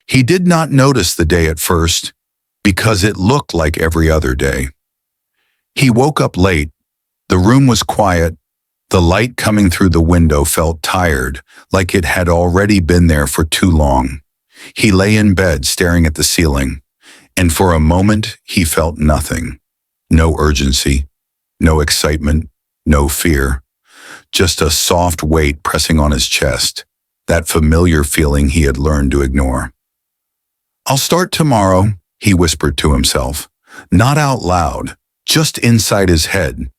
He did not notice the day at first because it looked like every other day. He woke up late. The room was quiet. The light coming through the window felt tired, like it had already been there for too long. He lay in bed staring at the ceiling, and for a moment he felt nothing. No urgency, no excitement, no fear. Just a soft weight pressing on his chest, that familiar feeling he had learned to ignore. "I'll start tomorrow," he whispered to himself, not out loud, just inside his head.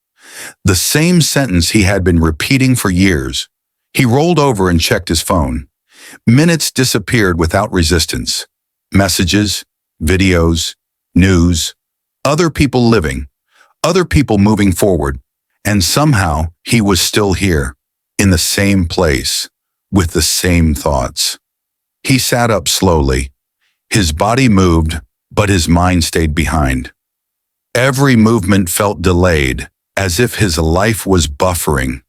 The same sentence he had been repeating for years. He rolled over and checked his phone. Minutes disappeared without resistance. Messages, videos, news, other people living, other people moving forward, and somehow he was still here, in the same place, with the same thoughts. He sat up slowly. His body moved, but his mind stayed behind. Every movement felt delayed, as if his life was buffering.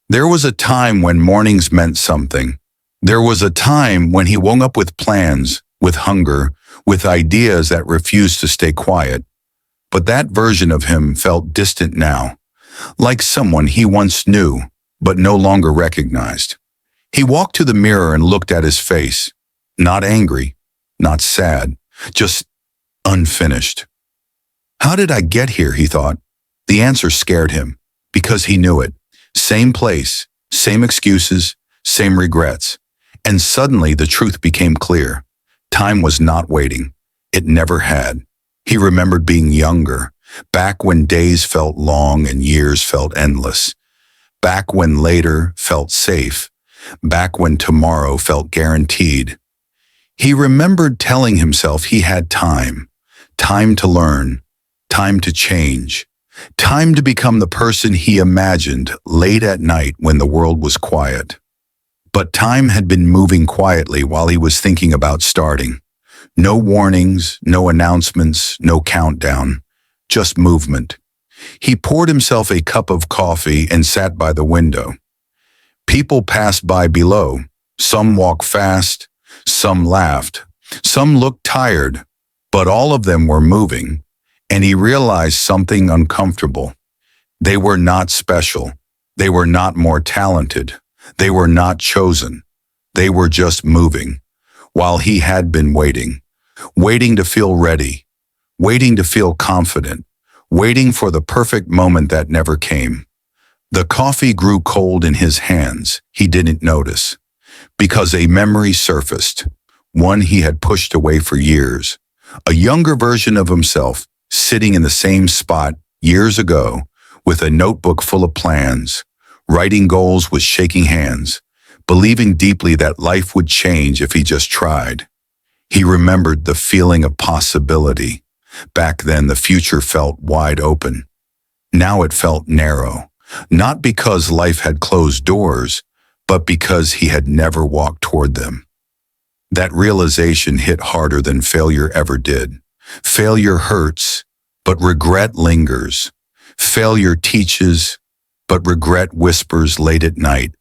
There was a time when mornings meant something. There was a time when he woke up with plans, with hunger, with ideas that refused to stay quiet. But that version of him felt distant now, like someone he once knew, but no longer recognized. He walked to the mirror and looked at his face, not angry, not sad, just unfinished. "How did I get here?" he thought. The answer scared him, because he knew it. Same place, same excuses, same regrets. And suddenly the truth became clear. Time was not waiting. It never had. He remembered being younger, back when days felt long and years felt endless. Back when later felt safe. Back when tomorrow felt guaranteed. He remembered telling himself he had time. Time to learn. Time to change. Time to become the person he imagined late at night when the world was quiet. But time had been moving quietly while he was thinking about starting. No warnings, no announcements, no countdown, just movement. He poured himself a cup of coffee and sat by the window. People passed by below. Some walked fast, some laughed, some looked tired, but all of them were moving. And he realized something uncomfortable. They were not special. They were not more talented. They were not chosen. They were just moving, while he had been waiting. Waiting to feel ready. Waiting to feel confident. Waiting for the perfect moment that never came. The coffee grew cold in his hands. He didn't notice. Because a memory surfaced. One he had pushed away for years. A younger version of himself, sitting in the same spot years ago with a notebook full of plans, writing goals with shaking hands, believing deeply that life would change if he just tried. He remembered the feeling of possibility. Back then, the future felt wide open. Now it felt narrow, not because life had closed doors, but because he had never walked toward them. That realization hit harder than failure ever did. Failure hurts, but regret lingers. Failure teaches, but regret whispers late at night.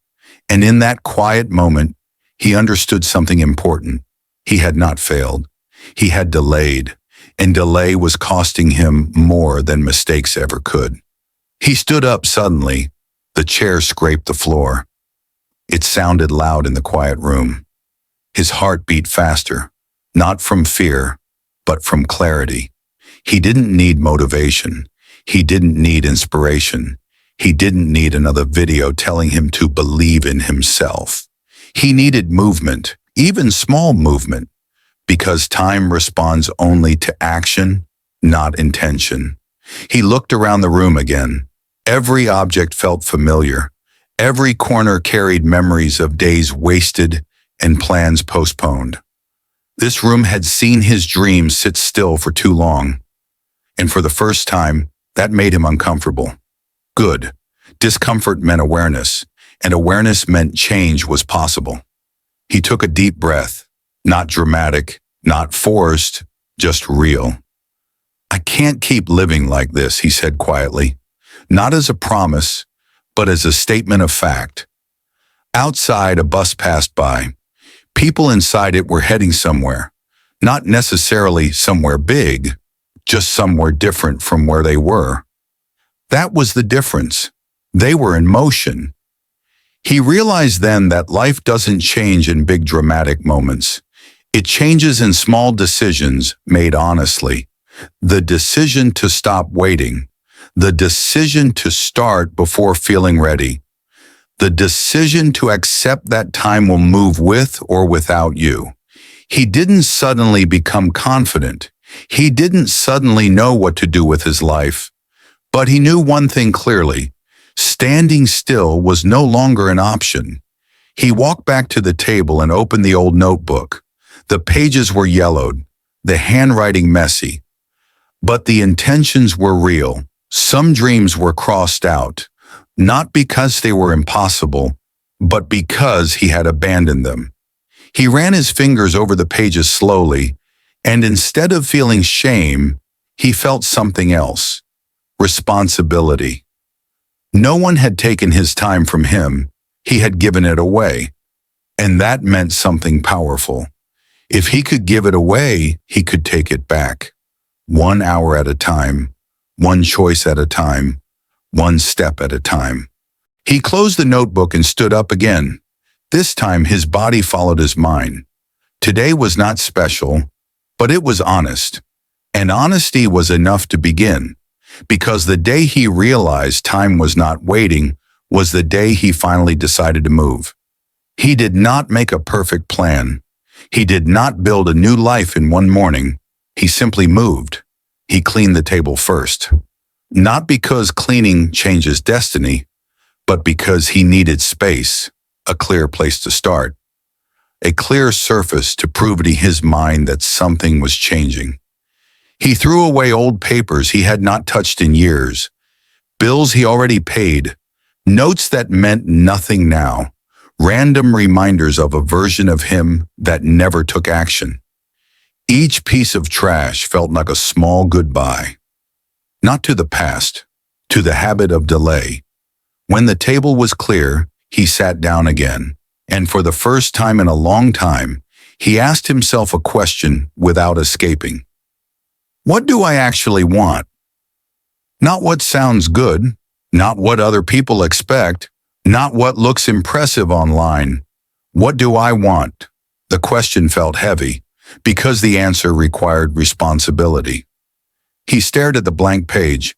And in that quiet moment, he understood something important. He had not failed. He had delayed, and delay was costing him more than mistakes ever could. He stood up suddenly. The chair scraped the floor. It sounded loud in the quiet room. His heart beat faster, not from fear, but from clarity. He didn't need motivation. He didn't need inspiration. He didn't need another video telling him to believe in himself. He needed movement, even small movement, because time responds only to action, not intention. He looked around the room again. Every object felt familiar. Every corner carried memories of days wasted and plans postponed. This room had seen his dreams sit still for too long. And for the first time, that made him uncomfortable. Good. Discomfort meant awareness, and awareness meant change was possible. He took a deep breath, not dramatic, not forced, just real. "I can't keep living like this," he said quietly, not as a promise, but as a statement of fact. Outside, a bus passed by. People inside it were heading somewhere, not necessarily somewhere big, just somewhere different from where they were. That was the difference. They were in motion. He realized then that life doesn't change in big dramatic moments. It changes in small decisions made honestly. The decision to stop waiting. The decision to start before feeling ready. The decision to accept that time will move with or without you. He didn't suddenly become confident. He didn't suddenly know what to do with his life. But he knew one thing clearly. Standing still was no longer an option. He walked back to the table and opened the old notebook. The pages were yellowed, the handwriting messy. But the intentions were real. Some dreams were crossed out, not because they were impossible, but because he had abandoned them. He ran his fingers over the pages slowly, and instead of feeling shame, he felt something else. Responsibility. No one had taken his time from him. He had given it away. And that meant something powerful. If he could give it away, he could take it back. 1 hour at a time, one choice at a time, one step at a time. He closed the notebook and stood up again. This time his body followed his mind. Today was not special, but it was honest. And honesty was enough to begin. Because the day he realized time was not waiting was the day he finally decided to move. He did not make a perfect plan. He did not build a new life in one morning. He simply moved. He cleaned the table first. Not because cleaning changes destiny, but because he needed space, a clear place to start, a clear surface to prove to his mind that something was changing. He threw away old papers he had not touched in years, bills he already paid, notes that meant nothing now, random reminders of a version of him that never took action. Each piece of trash felt like a small goodbye. Not to the past, to the habit of delay. When the table was clear, he sat down again, and for the first time in a long time, he asked himself a question without escaping. What do I actually want? Not what sounds good, not what other people expect, not what looks impressive online. What do I want? The question felt heavy, because the answer required responsibility. He stared at the blank page.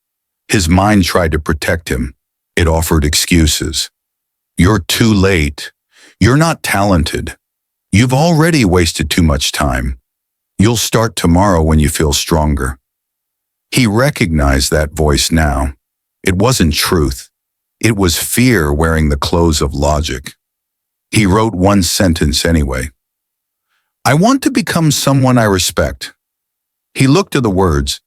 His mind tried to protect him. It offered excuses. You're too late. You're not talented. You've already wasted too much time. You'll start tomorrow when you feel stronger. He recognized that voice now. It wasn't truth. It was fear wearing the clothes of logic. He wrote one sentence anyway. I want to become someone I respect. He looked at the words.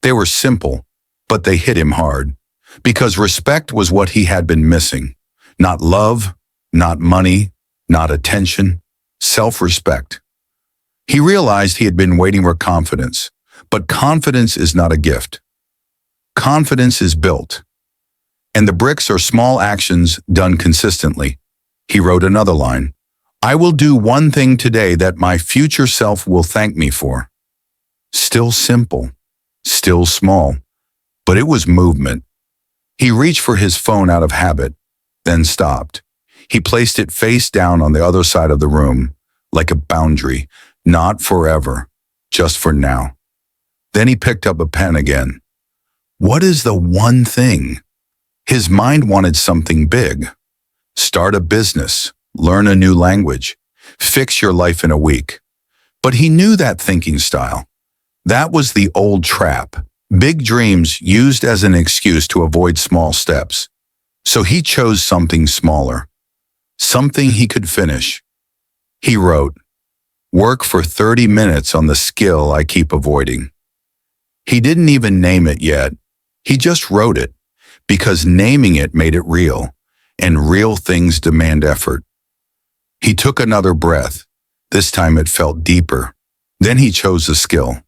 They were simple, but they hit him hard, because respect was what he had been missing. Not love, not money, not attention, self-respect. He realized he had been waiting for confidence, but confidence is not a gift. Confidence is built, and the bricks are small actions done consistently. He wrote another line. I will do one thing today that my future self will thank me for. Still simple, still small, but it was movement. He reached for his phone out of habit, then stopped. He placed it face down on the other side of the room, like a boundary, not forever, just for now. Then he picked up a pen again. What is the one thing? His mind wanted something big. Start a business, learn a new language, fix your life in a week. But he knew that thinking style. That was the old trap. Big dreams used as an excuse to avoid small steps. So he chose something smaller, something he could finish. He wrote, work for 30 minutes on the skill I keep avoiding. He didn't even name it yet. He just wrote it, because naming it made it real, and real things demand effort. He took another breath. This time it felt deeper. Then he chose a skill.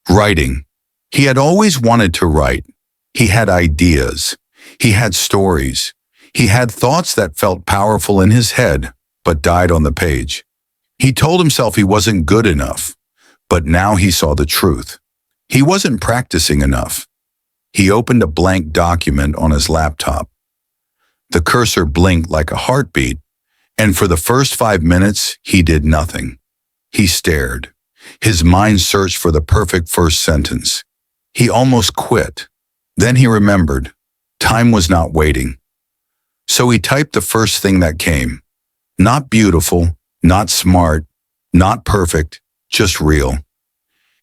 Writing. He had always wanted to write. He had ideas. He had stories. He had thoughts that felt powerful in his head, but died on the page. He told himself he wasn't good enough, but now he saw the truth. He wasn't practicing enough. He opened a blank document on his laptop. The cursor blinked like a heartbeat, and for the first 5 minutes, he did nothing. He stared. His mind searched for the perfect first sentence. He almost quit. Then he remembered. Time was not waiting. So he typed the first thing that came. Not beautiful, not smart, not perfect, just real.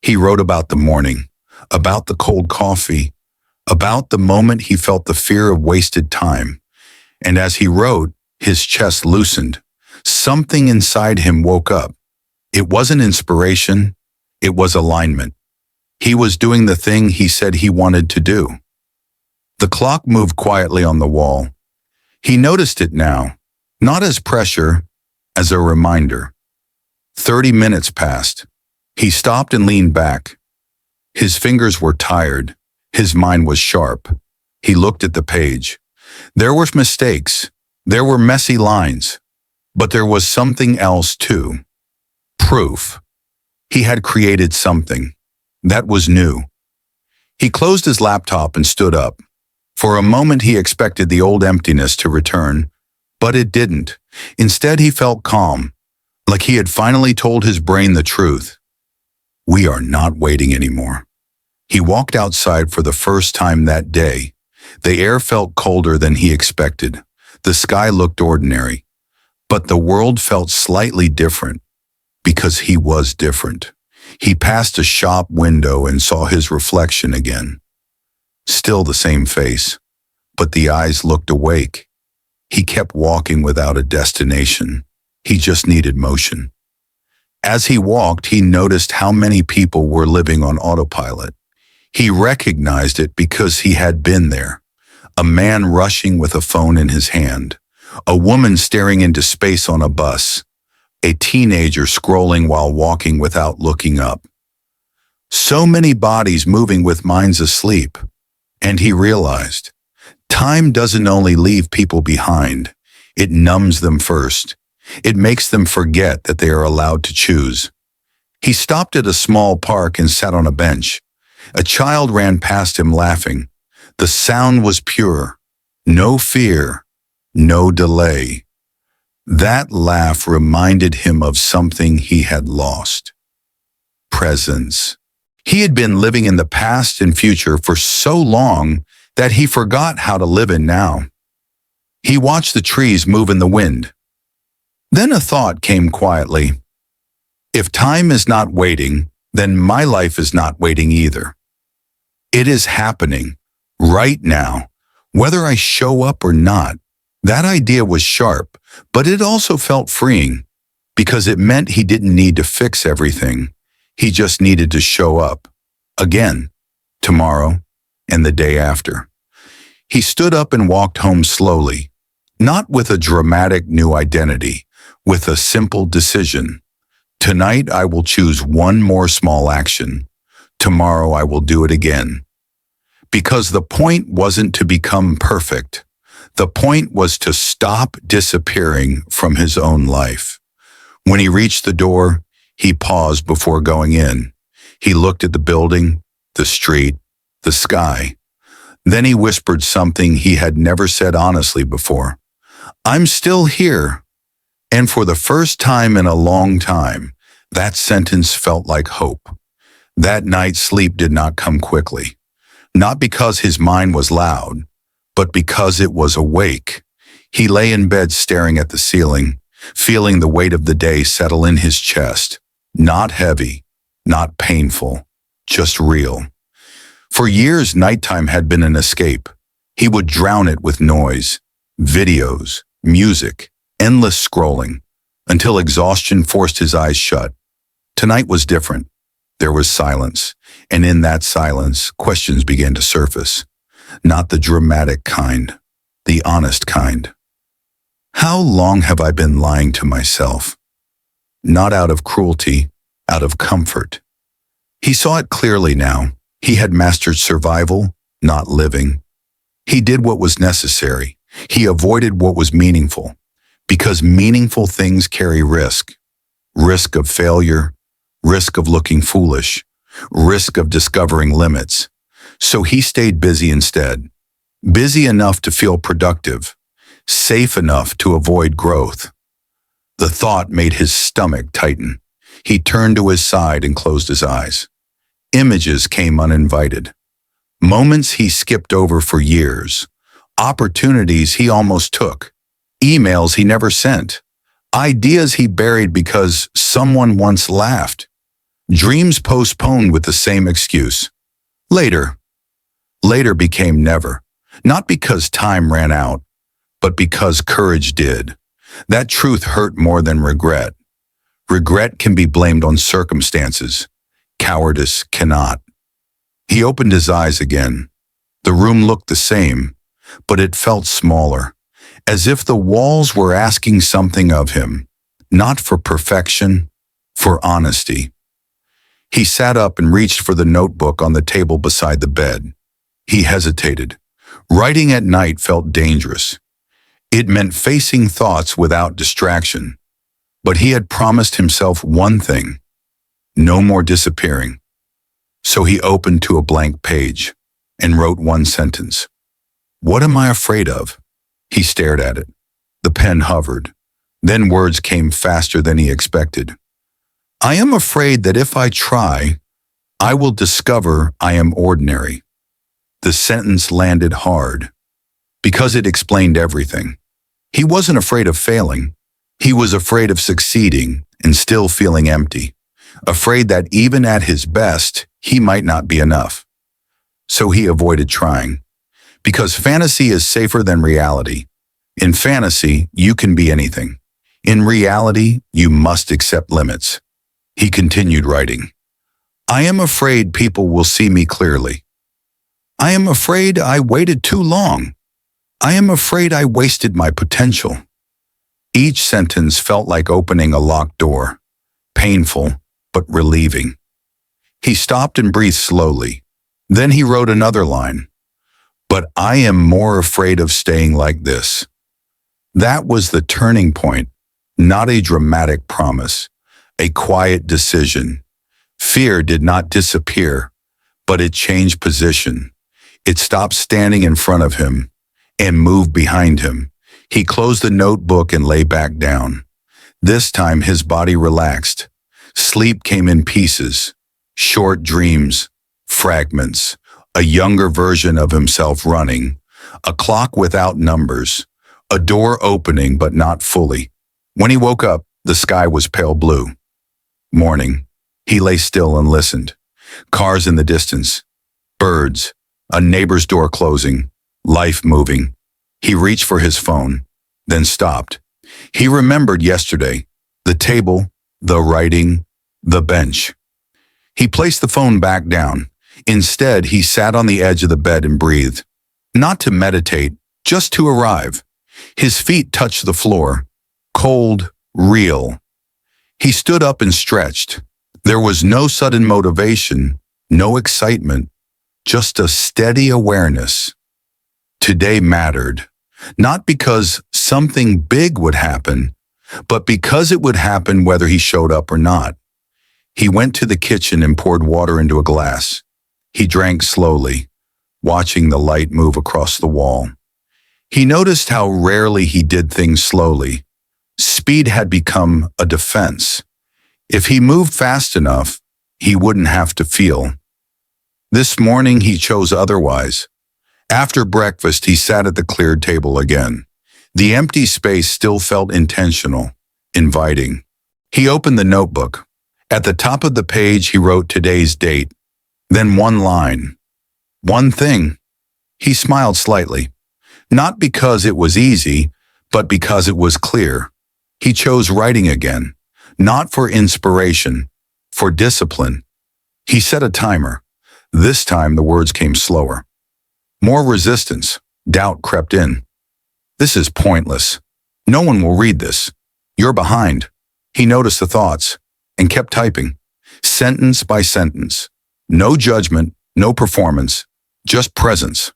He wrote about the morning, about the cold coffee, about the moment he felt the fear of wasted time. And as he wrote, his chest loosened. Something inside him woke up. It wasn't inspiration, it was alignment. He was doing the thing he said he wanted to do. The clock moved quietly on the wall. He noticed it now, not as pressure, as a reminder. 30 minutes passed. He stopped and leaned back. His fingers were tired. His mind was sharp. He looked at the page. There were mistakes. There were messy lines. But there was something else too. Proof. He had created something. That was new. He closed his laptop and stood up. For a moment he expected the old emptiness to return, but it didn't. Instead he felt calm, like he had finally told his brain the truth. We are not waiting anymore. He walked outside for the first time that day. The air felt colder than he expected. The sky looked ordinary. But the world felt slightly different, because he was different. He passed a shop window and saw his reflection again. Still the same face, but the eyes looked awake. He kept walking without a destination. He just needed motion. As he walked, he noticed how many people were living on autopilot. He recognized it because he had been there. A man rushing with a phone in his hand. A woman staring into space on a bus. A teenager scrolling while walking without looking up. So many bodies moving with minds asleep. And he realized, time doesn't only leave people behind, it numbs them first. It makes them forget that they are allowed to choose. He stopped at a small park and sat on a bench. A child ran past him laughing. The sound was pure. No fear, no delay. That laugh reminded him of something he had lost. Presence. He had been living in the past and future for so long that he forgot how to live in now. He watched the trees move in the wind. Then a thought came quietly. If time is not waiting, then my life is not waiting either. It is happening, right now, whether I show up or not. That idea was sharp, but it also felt freeing, because it meant he didn't need to fix everything. He just needed to show up. Again, tomorrow, and the day after. He stood up and walked home slowly, not with a dramatic new identity, with a simple decision. Tonight I will choose one more small action. Tomorrow I will do it again. Because the point wasn't to become perfect. The point was to stop disappearing from his own life. When he reached the door, he paused before going in. He looked at the building, the street, the sky. Then he whispered something he had never said honestly before. I'm still here. And for the first time in a long time, that sentence felt like hope. That night, sleep did not come quickly. Not because his mind was loud, but because it was awake. He lay in bed staring at the ceiling, feeling the weight of the day settle in his chest. Not heavy, not painful, just real. For years, nighttime had been an escape. He would drown it with noise, videos, music, endless scrolling, until exhaustion forced his eyes shut. Tonight was different. There was silence, and in that silence, questions began to surface. Not the dramatic kind, the honest kind. How long have I been lying to myself? Not out of cruelty, out of comfort. He saw it clearly now. He had mastered survival, not living. He did what was necessary. He avoided what was meaningful. Because meaningful things carry risk. Risk of failure, risk of looking foolish, risk of discovering limits. So he stayed busy instead. Busy enough to feel productive, safe enough to avoid growth. The thought made his stomach tighten. He turned to his side and closed his eyes. Images came uninvited. Moments he skipped over for years. Opportunities he almost took. Emails he never sent. Ideas he buried because someone once laughed. Dreams postponed with the same excuse. Later. Later became never. Not because time ran out, but because courage did. That truth hurt more than regret. Regret can be blamed on circumstances. Cowardice cannot. He opened his eyes again. The room looked the same, but it felt smaller, as if the walls were asking something of him, not for perfection, for honesty. He sat up and reached for the notebook on the table beside the bed. He hesitated. Writing at night felt dangerous. It meant facing thoughts without distraction. But he had promised himself one thing: no more disappearing. So he opened to a blank page and wrote one sentence. What am I afraid of? He stared at it. The pen hovered. Then words came faster than he expected. I am afraid that if I try, I will discover I am ordinary. The sentence landed hard, because it explained everything. He wasn't afraid of failing. He was afraid of succeeding and still feeling empty. Afraid that even at his best, he might not be enough. So he avoided trying. Because fantasy is safer than reality. In fantasy, you can be anything. In reality, you must accept limits. He continued writing. I am afraid people will see me clearly. I am afraid I waited too long. I am afraid I wasted my potential. Each sentence felt like opening a locked door, painful but relieving. He stopped and breathed slowly. Then he wrote another line. But I am more afraid of staying like this. That was the turning point, not a dramatic promise, a quiet decision. Fear did not disappear, but it changed position. It stopped standing in front of him and moved behind him. He closed the notebook and lay back down. This time his body relaxed. Sleep came in pieces, short dreams, fragments, a younger version of himself running, a clock without numbers, a door opening but not fully. When he woke up, the sky was pale blue. Morning. He lay still and listened. Cars in the distance, birds, a neighbor's door closing, life moving. He reached for his phone, then stopped. He remembered yesterday, the table, the writing, the bench. He placed the phone back down. Instead, he sat on the edge of the bed and breathed. Not to meditate, just to arrive. His feet touched the floor. Cold, real. He stood up and stretched. There was no sudden motivation, no excitement, just a steady awareness. Today mattered, not because something big would happen, but because it would happen whether he showed up or not. He went to the kitchen and poured water into a glass. He drank slowly, watching the light move across the wall. He noticed how rarely he did things slowly. Speed had become a defense. If he moved fast enough, he wouldn't have to feel. This morning he chose otherwise. After breakfast, he sat at the cleared table again. The empty space still felt intentional, inviting. He opened the notebook. At the top of the page, he wrote today's date, then one line. One thing. He smiled slightly. Not because it was easy, but because it was clear. He chose writing again, not for inspiration, for discipline. He set a timer. This time the words came slower. More resistance, doubt crept in. This is pointless. No one will read this. You're behind. He noticed the thoughts and kept typing, sentence by sentence. No judgment, no performance, just presence.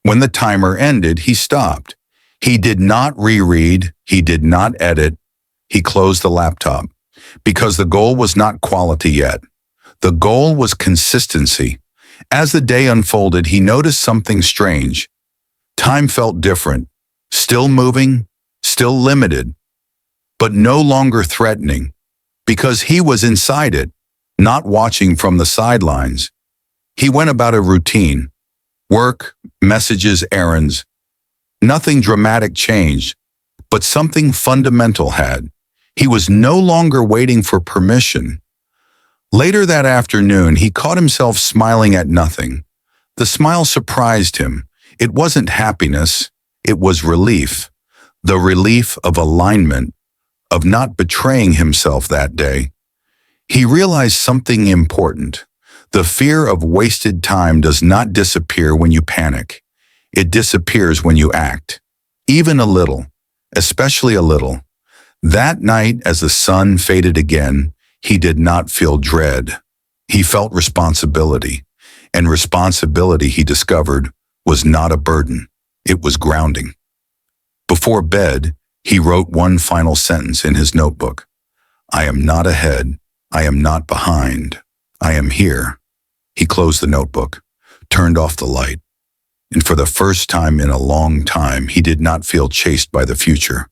When the timer ended, he stopped. He did not reread, he did not edit, he closed the laptop. Because the goal was not quality yet. The goal was consistency. As the day unfolded, he noticed something strange. Time felt different, still moving, still limited, but no longer threatening, because he was inside it, not watching from the sidelines. He went about a routine, work, messages, errands. Nothing dramatic changed, but something fundamental had. He was no longer waiting for permission. Later that afternoon, he caught himself smiling at nothing. The smile surprised him. It wasn't happiness, it was relief. The relief of alignment, of not betraying himself that day. He realized something important. The fear of wasted time does not disappear when you panic. It disappears when you act. Even a little, especially a little. That night, as the sun faded again, he did not feel dread. He felt responsibility. And responsibility, he discovered, was not a burden. It was grounding. Before bed, he wrote one final sentence in his notebook. I am not ahead. I am not behind. I am here. He closed the notebook, turned off the light, and for the first time in a long time, he did not feel chased by the future,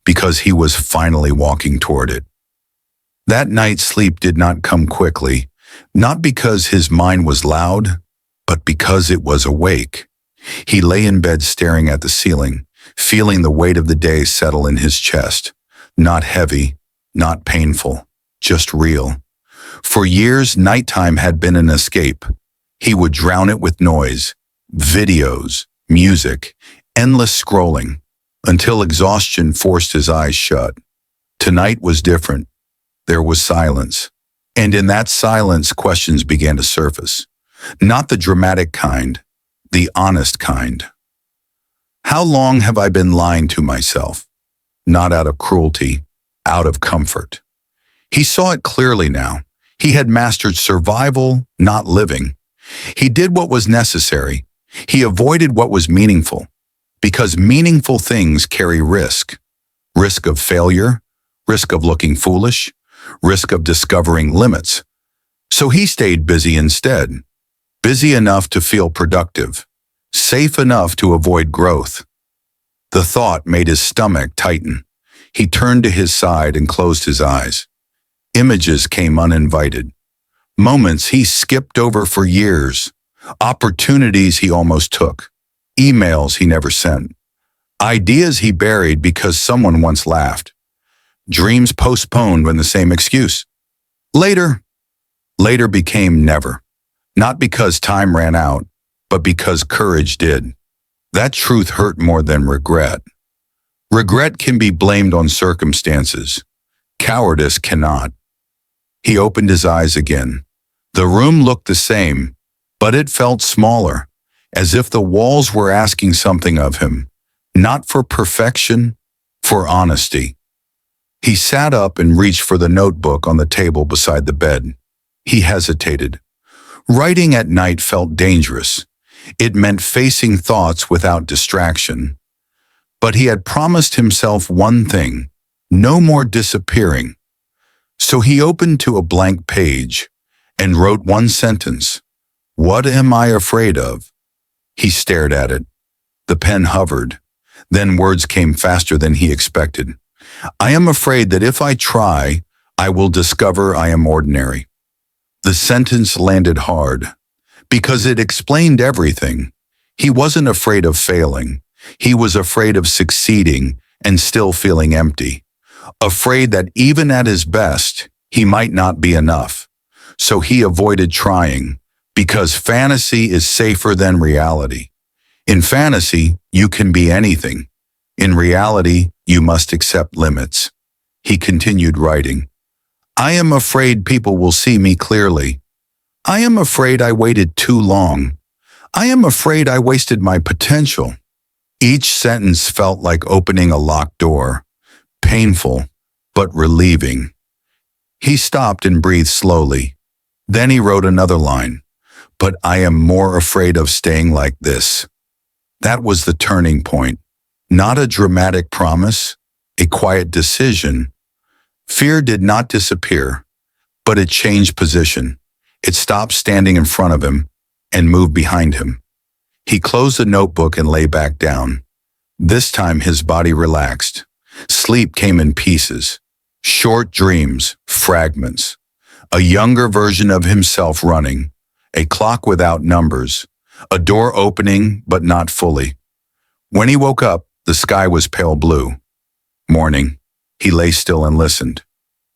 because he was finally walking toward it. That night's sleep did not come quickly, not because his mind was loud, but because it was awake. He lay in bed staring at the ceiling, feeling the weight of the day settle in his chest. Not heavy, not painful, just real. For years, nighttime had been an escape. He would drown it with noise, videos, music, endless scrolling, until exhaustion forced his eyes shut. Tonight was different. There was silence. And in that silence, questions began to surface. Not the dramatic kind, the honest kind. How long have I been lying to myself? Not out of cruelty, out of comfort. He saw it clearly now. He had mastered survival, not living. He did what was necessary. He avoided what was meaningful. Because meaningful things carry risk. Risk of failure, risk of looking foolish, risk of discovering limits. So he stayed busy instead. Busy enough to feel productive. Safe enough to avoid growth. The thought made his stomach tighten. He turned to his side and closed his eyes. Images came uninvited. Moments he skipped over for years. Opportunities he almost took. Emails he never sent. Ideas he buried because someone once laughed. Dreams postponed with the same excuse. Later became never. Not because time ran out, but because courage did. That truth hurt more than regret. Regret can be blamed on circumstances. Cowardice cannot. He opened his eyes again. The room looked the same, but it felt smaller, as if the walls were asking something of him, not for perfection, for honesty. He sat up and reached for the notebook on the table beside the bed. He hesitated. Writing at night felt dangerous. It meant facing thoughts without distraction. But he had promised himself one thing, no more disappearing. So he opened to a blank page and wrote one sentence. What am I afraid of? He stared at it. The pen hovered. Then words came faster than he expected. I am afraid that if I try, I will discover I am ordinary. The sentence landed hard because it explained everything. He wasn't afraid of failing. He was afraid of succeeding and still feeling empty. Afraid that even at his best, he might not be enough. So he avoided trying, because fantasy is safer than reality. In fantasy, you can be anything. In reality, you must accept limits. He continued writing. I am afraid people will see me clearly. I am afraid I waited too long. I am afraid I wasted my potential. Each sentence felt like opening a locked door. Painful, but relieving. He stopped and breathed slowly. Then he wrote another line. But I am more afraid of staying like this. That was the turning point. Not a dramatic promise, a quiet decision. Fear did not disappear, but it changed position. It stopped standing in front of him and moved behind him. He closed the notebook and lay back down. This time his body relaxed. Sleep came in pieces, short dreams, fragments. A younger version of himself running, a clock without numbers, a door opening but not fully. When he woke up, the sky was pale blue. Morning. He lay still and listened.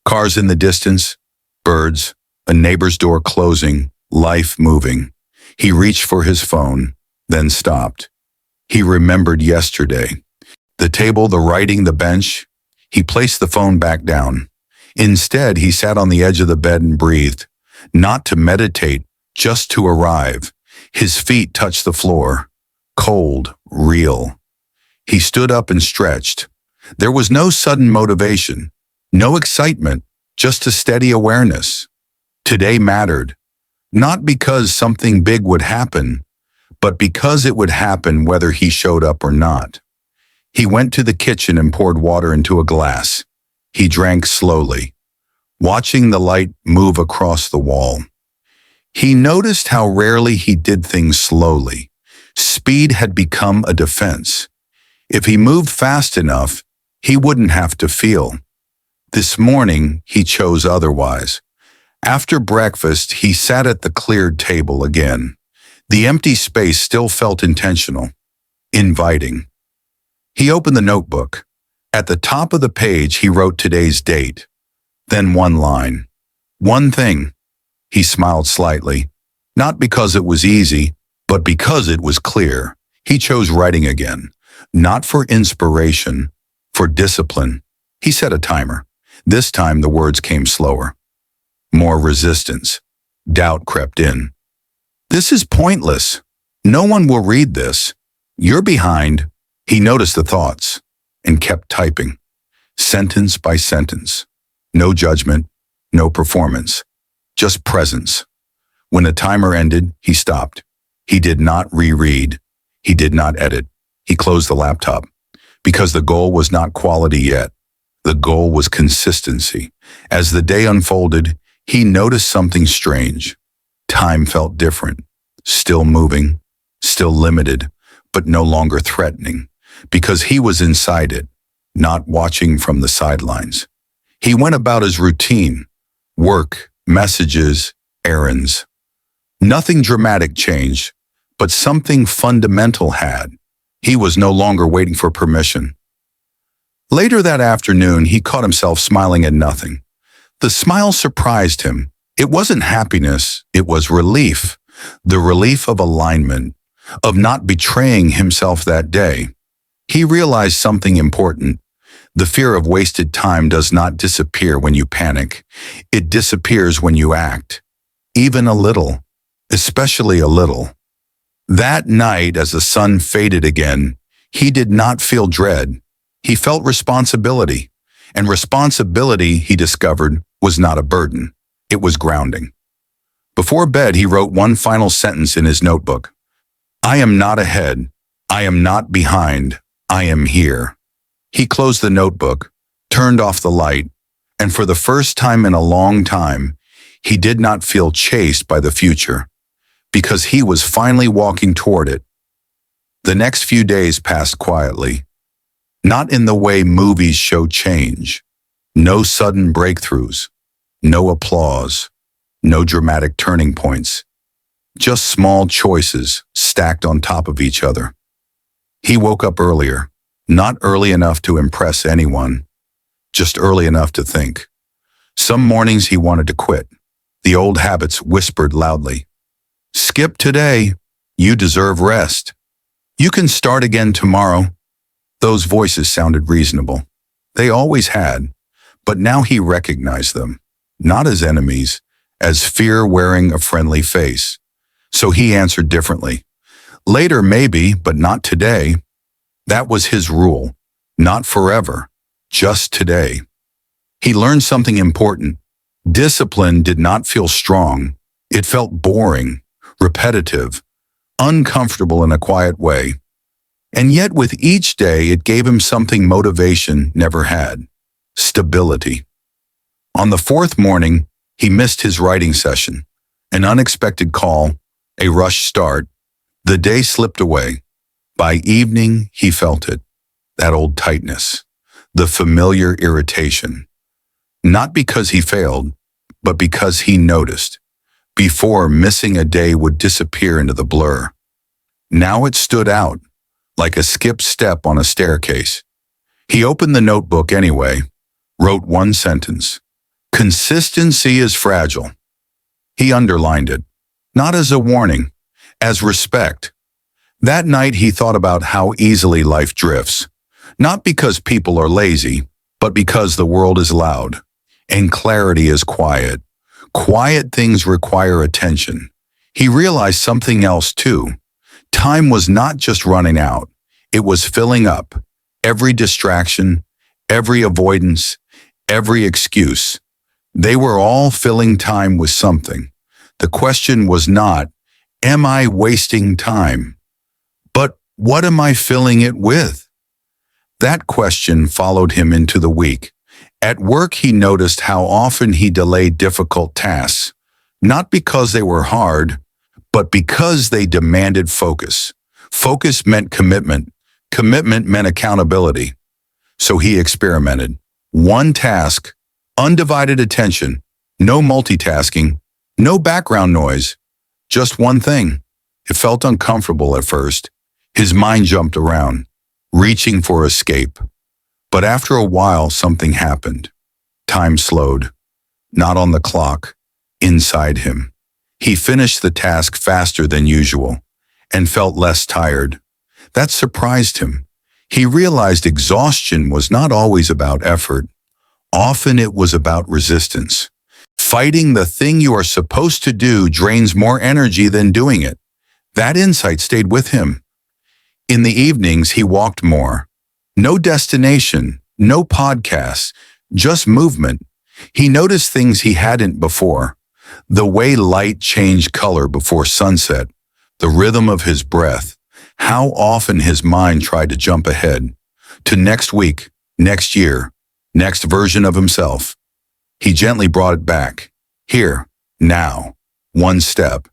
Cars in the distance, birds, a neighbor's door closing, life moving. He reached for his phone, then stopped. He remembered yesterday. The table, the writing, the bench. He placed the phone back down. Instead, he sat on the edge of the bed and breathed, not to meditate, just to arrive. His feet touched the floor. Cold, real. He stood up and stretched. There was no sudden motivation, no excitement, just a steady awareness. Today mattered, not because something big would happen, but because it would happen whether he showed up or not. He went to the kitchen and poured water into a glass. He drank slowly, watching the light move across the wall. He noticed how rarely he did things slowly. Speed had become a defense. If he moved fast enough, he wouldn't have to feel. This morning, he chose otherwise. After breakfast, he sat at the cleared table again. The empty space still felt intentional, inviting. He opened the notebook. At the top of the page, he wrote today's date. Then one line. One thing. He smiled slightly, not because it was easy, but because it was clear. He chose writing again, not for inspiration, for discipline. He set a timer. This time the words came slower. More resistance. Doubt crept in. This is pointless. No one will read this. You're behind. He noticed the thoughts and kept typing, sentence by sentence. No judgment, no performance, just presence. When the timer ended, he stopped. He did not reread. He did not edit. He closed the laptop because the goal was not quality yet. The goal was consistency. As the day unfolded, he noticed something strange. Time felt different, still moving, still limited, but no longer threatening, because he was inside it, not watching from the sidelines. He went about his routine, work, messages, errands. Nothing dramatic changed, but something fundamental had. He was no longer waiting for permission. Later that afternoon, he caught himself smiling at nothing. The smile surprised him. It wasn't happiness, it was relief. The relief of alignment, of not betraying himself that day. He realized something important. The fear of wasted time does not disappear when you panic. It disappears when you act. Even a little, especially a little. That night, as the sun faded again, he did not feel dread. He felt responsibility. And responsibility, he discovered, was not a burden. It was grounding. Before bed, he wrote one final sentence in his notebook. I am not ahead. I am not behind. I am here. He closed the notebook, turned off the light, and for the first time in a long time, he did not feel chased by the future, because he was finally walking toward it. The next few days passed quietly, not in the way movies show change. No sudden breakthroughs, no applause, no dramatic turning points, just small choices stacked on top of each other. He woke up earlier, not early enough to impress anyone, just early enough to think. Some mornings he wanted to quit. The old habits whispered loudly. Skip today. You deserve rest. You can start again tomorrow. Those voices sounded reasonable. They always had, but now he recognized them, not as enemies, as fear wearing a friendly face. So he answered differently. Later maybe, but not today. That was his rule. Not forever, just today. He learned something important. Discipline did not feel strong. It felt boring, repetitive, uncomfortable in a quiet way. And yet with each day, it gave him something motivation never had: stability. On the fourth morning, he missed his writing session. An unexpected call, a rushed start. The day slipped away. By evening, he felt it, that old tightness, the familiar irritation. Not because he failed, but because he noticed. Before, missing a day would disappear into the blur. Now it stood out, like a skipped step on a staircase. He opened the notebook anyway, wrote one sentence: "Consistency is fragile." He underlined it, not as a warning, as respect. That night he thought about how easily life drifts, not because people are lazy, but because the world is loud, and clarity is quiet. Quiet things require attention. He realized something else too. Time was not just running out, it was filling up. Every distraction, every avoidance, every excuse. They were all filling time with something. The question was not, am I wasting time? But what am I filling it with? That question followed him into the week. At work, he noticed how often he delayed difficult tasks, not because they were hard, but because they demanded focus. Focus meant commitment. Commitment meant accountability. So he experimented. One task, undivided attention, no multitasking, no background noise, just one thing. It felt uncomfortable at first. His mind jumped around, reaching for escape. But after a while, something happened. Time slowed, not on the clock, inside him. He finished the task faster than usual and felt less tired. That surprised him. He realized exhaustion was not always about effort. Often it was about resistance. Fighting the thing you are supposed to do drains more energy than doing it. That insight stayed with him. In the evenings, he walked more. No destination, no podcasts, just movement. He noticed things he hadn't before. The way light changed color before sunset, the rhythm of his breath, how often his mind tried to jump ahead to next week, next year, next version of himself. He gently brought it back. Here, now, one step.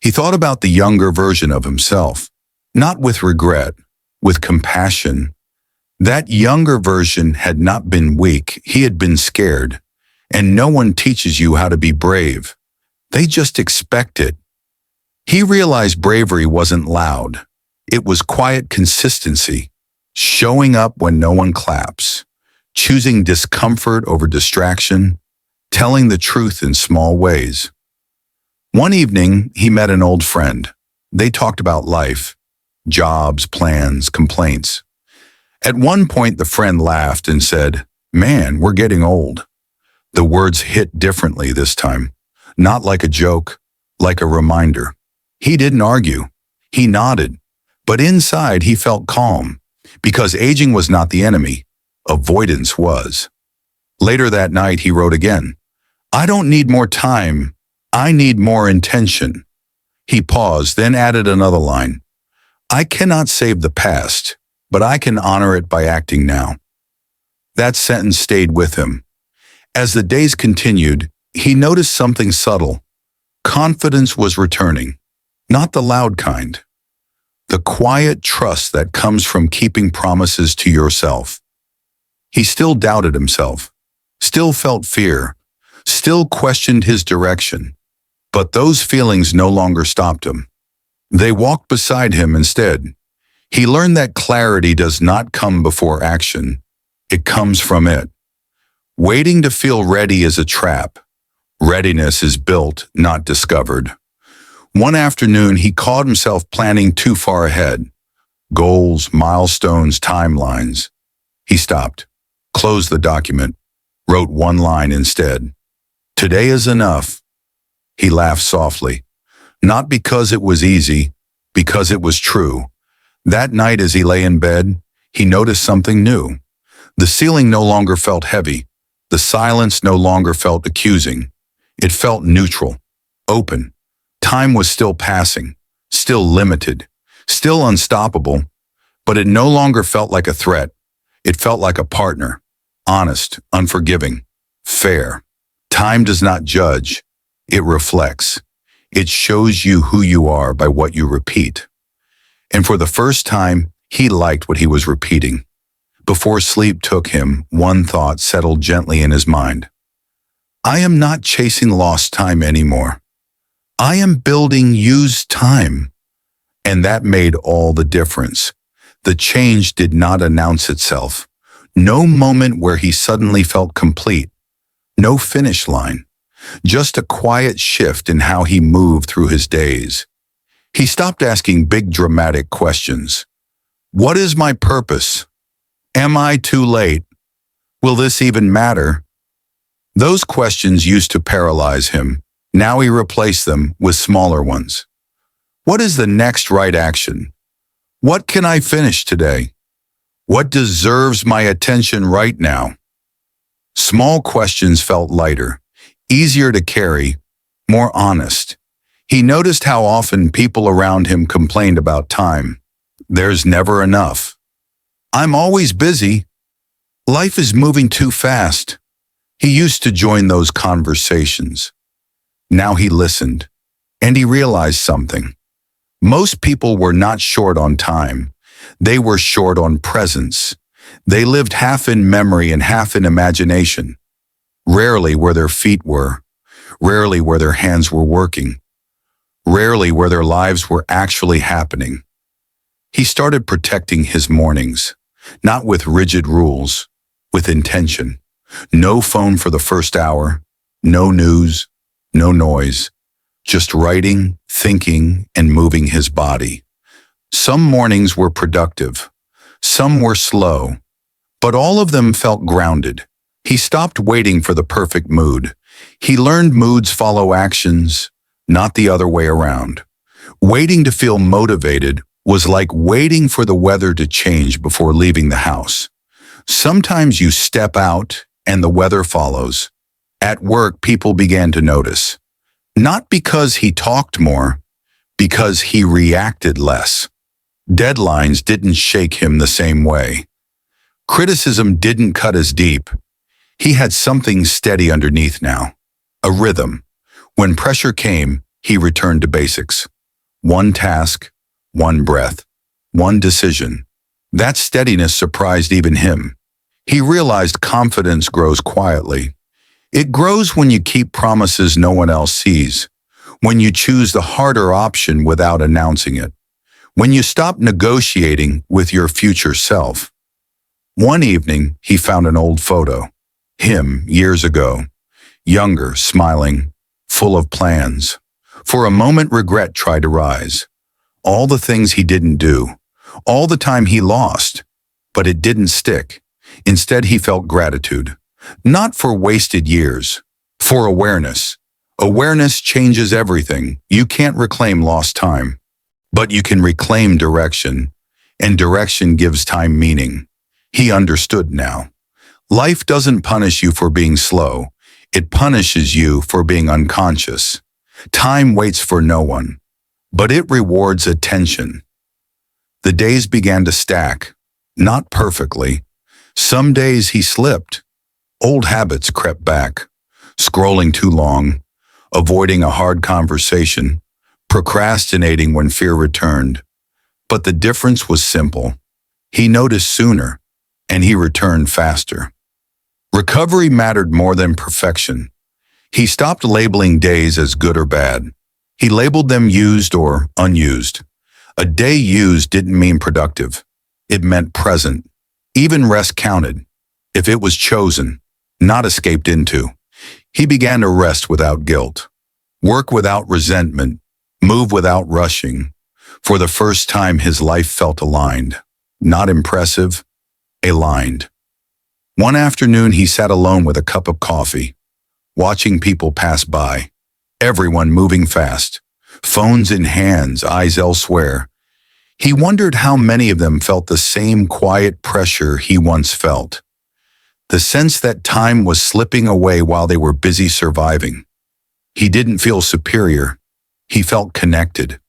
He thought about the younger version of himself, not with regret, with compassion. That younger version had not been weak, he had been scared. And no one teaches you how to be brave. They just expect it. He realized bravery wasn't loud. It was quiet consistency, showing up when no one claps, choosing discomfort over distraction, telling the truth in small ways. One evening, he met an old friend. They talked about life, jobs, plans, complaints. At one point, the friend laughed and said, "Man, we're getting old." The words hit differently this time, not like a joke, like a reminder. He didn't argue. He nodded. But inside, he felt calm, because aging was not the enemy. Avoidance was. Later that night, he wrote again, "I don't need more time. I need more intention." He paused, then added another line. "I cannot save the past, but I can honor it by acting now." That sentence stayed with him. As the days continued, he noticed something subtle. Confidence was returning, not the loud kind. The quiet trust that comes from keeping promises to yourself. He still doubted himself, still felt fear, still questioned his direction. But those feelings no longer stopped him. They walked beside him instead. He learned that clarity does not come before action. It comes from it. Waiting to feel ready is a trap. Readiness is built, not discovered. One afternoon, he caught himself planning too far ahead. Goals, milestones, timelines. He stopped, closed the document, wrote one line instead. "Today is enough." He laughed softly, not because it was easy, because it was true. That night as he lay in bed, he noticed something new. The ceiling no longer felt heavy. The silence no longer felt accusing. It felt neutral, open. Time was still passing, still limited, still unstoppable, But it no longer felt like a threat. It felt like a partner. Honest, unforgiving, fair. Time does not judge. It reflects. It shows you who you are by what you repeat. And for the first time, he liked what he was repeating. Before sleep took him, one thought settled gently in his mind. I am not chasing lost time anymore. I am building used time. And that made all the difference. The change did not announce itself. No moment where he suddenly felt complete. No finish line. Just a quiet shift in how he moved through his days. He stopped asking big dramatic questions. What is my purpose? Am I too late? Will this even matter? Those questions used to paralyze him. Now he replaced them with smaller ones. What is the next right action? What can I finish today? What deserves my attention right now? Small questions felt lighter, easier to carry, more honest. He noticed how often people around him complained about time. There's never enough. I'm always busy. Life is moving too fast. He used to join those conversations. Now he listened, and he realized something. Most people were not short on time. They were short on presence. They lived half in memory and half in imagination. Rarely where their feet were. Rarely where their hands were working. Rarely where their lives were actually happening. He started protecting his mornings, not with rigid rules, with intention. No phone for the first hour, no news, no noise, just writing, thinking, and moving his body. Some mornings were productive, some were slow, but all of them felt grounded. He stopped waiting for the perfect mood. He learned moods follow actions, not the other way around. Waiting to feel motivated was like waiting for the weather to change before leaving the house. Sometimes you step out and the weather follows. At work, people began to notice. Not because he talked more, because he reacted less. Deadlines didn't shake him the same way. Criticism didn't cut as deep. He had something steady underneath now. A rhythm. When pressure came, he returned to basics. One task, one breath, one decision. That steadiness surprised even him. He realized confidence grows quietly. It grows when you keep promises no one else sees, when you choose the harder option without announcing it, when you stop negotiating with your future self. One evening, he found an old photo. Him, years ago. Younger, smiling, full of plans. For a moment, regret tried to rise. All the things he didn't do. All the time he lost. But it didn't stick. Instead, he felt gratitude. Not for wasted years. For awareness. Awareness changes everything. You can't reclaim lost time. But you can reclaim direction. And direction gives time meaning. He understood now. Life doesn't punish you for being slow. It punishes you for being unconscious. Time waits for no one, but it rewards attention. The days began to stack, not perfectly. Some days he slipped. Old habits crept back, scrolling too long, avoiding a hard conversation, procrastinating when fear returned. But the difference was simple. He noticed sooner, and he returned faster. Recovery mattered more than perfection. He stopped labeling days as good or bad. He labeled them used or unused. A day used didn't mean productive. It meant present. Even rest counted, if it was chosen, not escaped into. He began to rest without guilt, work without resentment, move without rushing. For the first time, his life felt aligned. Not impressive, aligned. One afternoon, he sat alone with a cup of coffee, watching people pass by, everyone moving fast, phones in hands, eyes elsewhere. He wondered how many of them felt the same quiet pressure he once felt, the sense that time was slipping away while they were busy surviving. He didn't feel superior. He felt connected.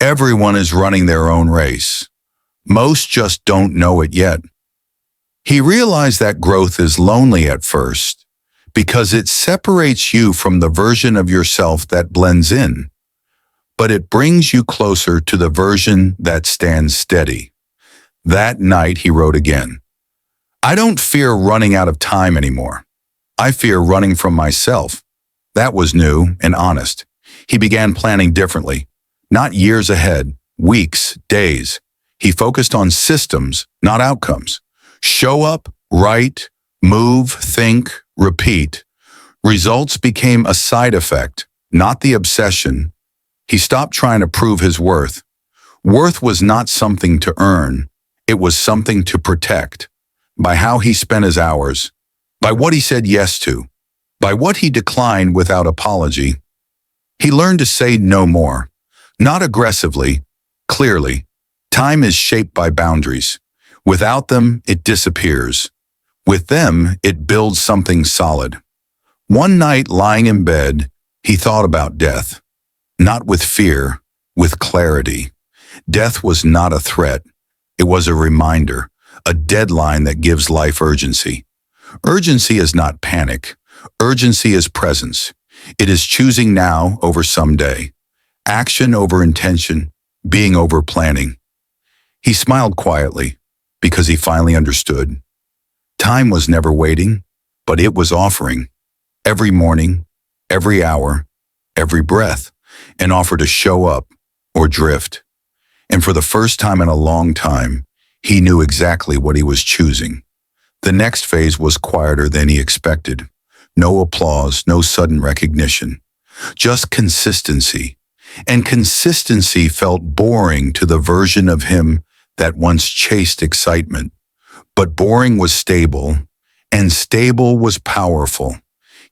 Everyone is running their own race. Most just don't know it yet. He realized that growth is lonely at first because it separates you from the version of yourself that blends in, but it brings you closer to the version that stands steady. That night he wrote again, "I don't fear running out of time anymore. I fear running from myself." That was new and honest. He began planning differently, not years ahead, weeks, days. He focused on systems, not outcomes. Show up, write, move, think, repeat. Results became a side effect, not the obsession. He stopped trying to prove his worth. Worth was not something to earn. It was something to protect. By how he spent his hours, by what he said yes to, by what he declined without apology. He learned to say no more, not aggressively, clearly. Time is shaped by boundaries. Without them, it disappears. With them, it builds something solid. One night, lying in bed, he thought about death. Not with fear, with clarity. Death was not a threat. It was a reminder, a deadline that gives life urgency. Urgency is not panic. Urgency is presence. It is choosing now over someday. Action over intention, being over planning. He smiled quietly because he finally understood. Time was never waiting, but it was offering. Every morning, every hour, every breath, an offer to show up or drift. And for the first time in a long time, he knew exactly what he was choosing. The next phase was quieter than he expected. No applause, no sudden recognition. Just consistency. And consistency felt boring to the version of him that once chased excitement. But boring was stable, and stable was powerful.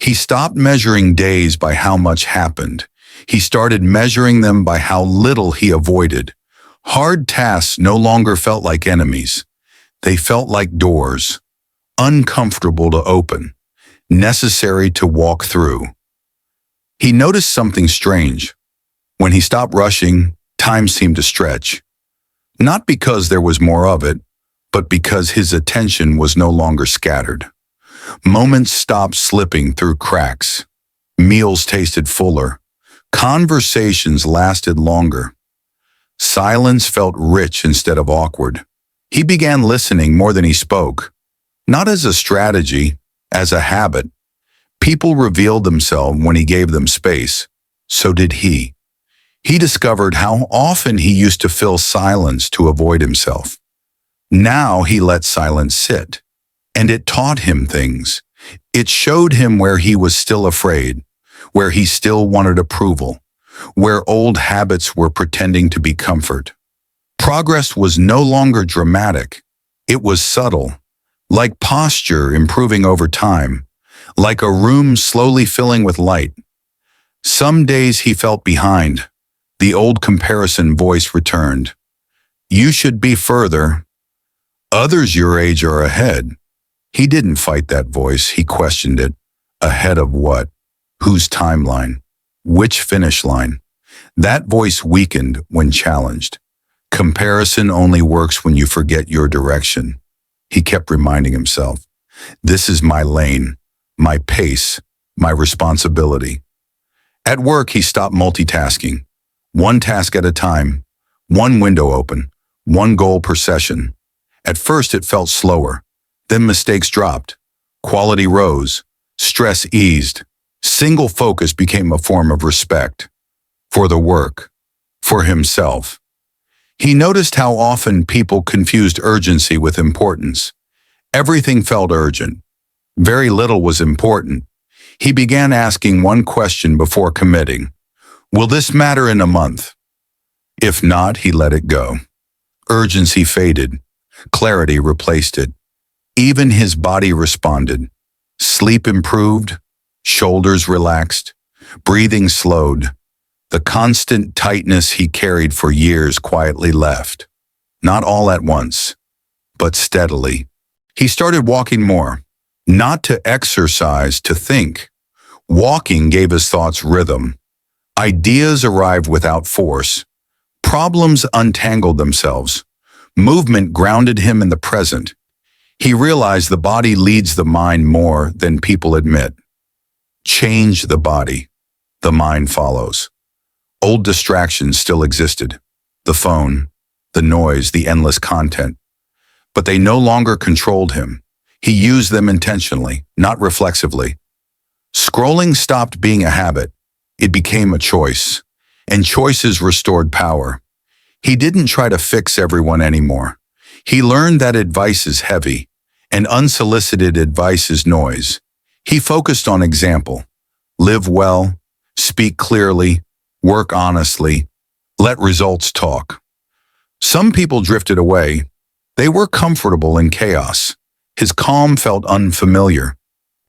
He stopped measuring days by how much happened. He started measuring them by how little he avoided. Hard tasks no longer felt like enemies. They felt like doors, uncomfortable to open, necessary to walk through. He noticed something strange. When he stopped rushing, time seemed to stretch. Not because there was more of it, but because his attention was no longer scattered. Moments stopped slipping through cracks. Meals tasted fuller. Conversations lasted longer. Silence felt rich instead of awkward. He began listening more than he spoke. Not as a strategy, as a habit. People revealed themselves when he gave them space. So did he. He discovered how often he used to fill silence to avoid himself. Now he let silence sit. And it taught him things. It showed him where he was still afraid, where he still wanted approval, where old habits were pretending to be comfort. Progress was no longer dramatic. It was subtle, like posture improving over time, like a room slowly filling with light. Some days he felt behind. The old comparison voice returned. You should be further. Others your age are ahead. He didn't fight that voice, he questioned it. Ahead of what? Whose timeline? Which finish line? That voice weakened when challenged. Comparison only works when you forget your direction. He kept reminding himself, this is my lane, my pace, my responsibility. At work, he stopped multitasking. One task at a time, one window open, one goal per session. At first, it felt slower. Then mistakes dropped. Quality rose. Stress eased. Single focus became a form of respect. For the work. For himself. He noticed how often people confused urgency with importance. Everything felt urgent. Very little was important. He began asking one question before committing. Will this matter in a month? If not, he let it go. Urgency faded. Clarity replaced it. Even his body responded. Sleep improved. Shoulders relaxed. Breathing slowed. The constant tightness he carried for years quietly left. Not all at once, but steadily. He started walking more. Not to exercise, to think. Walking gave his thoughts rhythm. Ideas arrived without force. Problems untangled themselves. Movement grounded him in the present. He realized the body leads the mind more than people admit. Change the body. The mind follows. Old distractions still existed. The phone, the noise, the endless content. But they no longer controlled him. He used them intentionally, not reflexively. Scrolling stopped being a habit. It became a choice. And choices restored power. He didn't try to fix everyone anymore. He learned that advice is heavy, and unsolicited advice is noise. He focused on example. Live well, speak clearly, work honestly, let results talk. Some people drifted away. They were comfortable in chaos. His calm felt unfamiliar.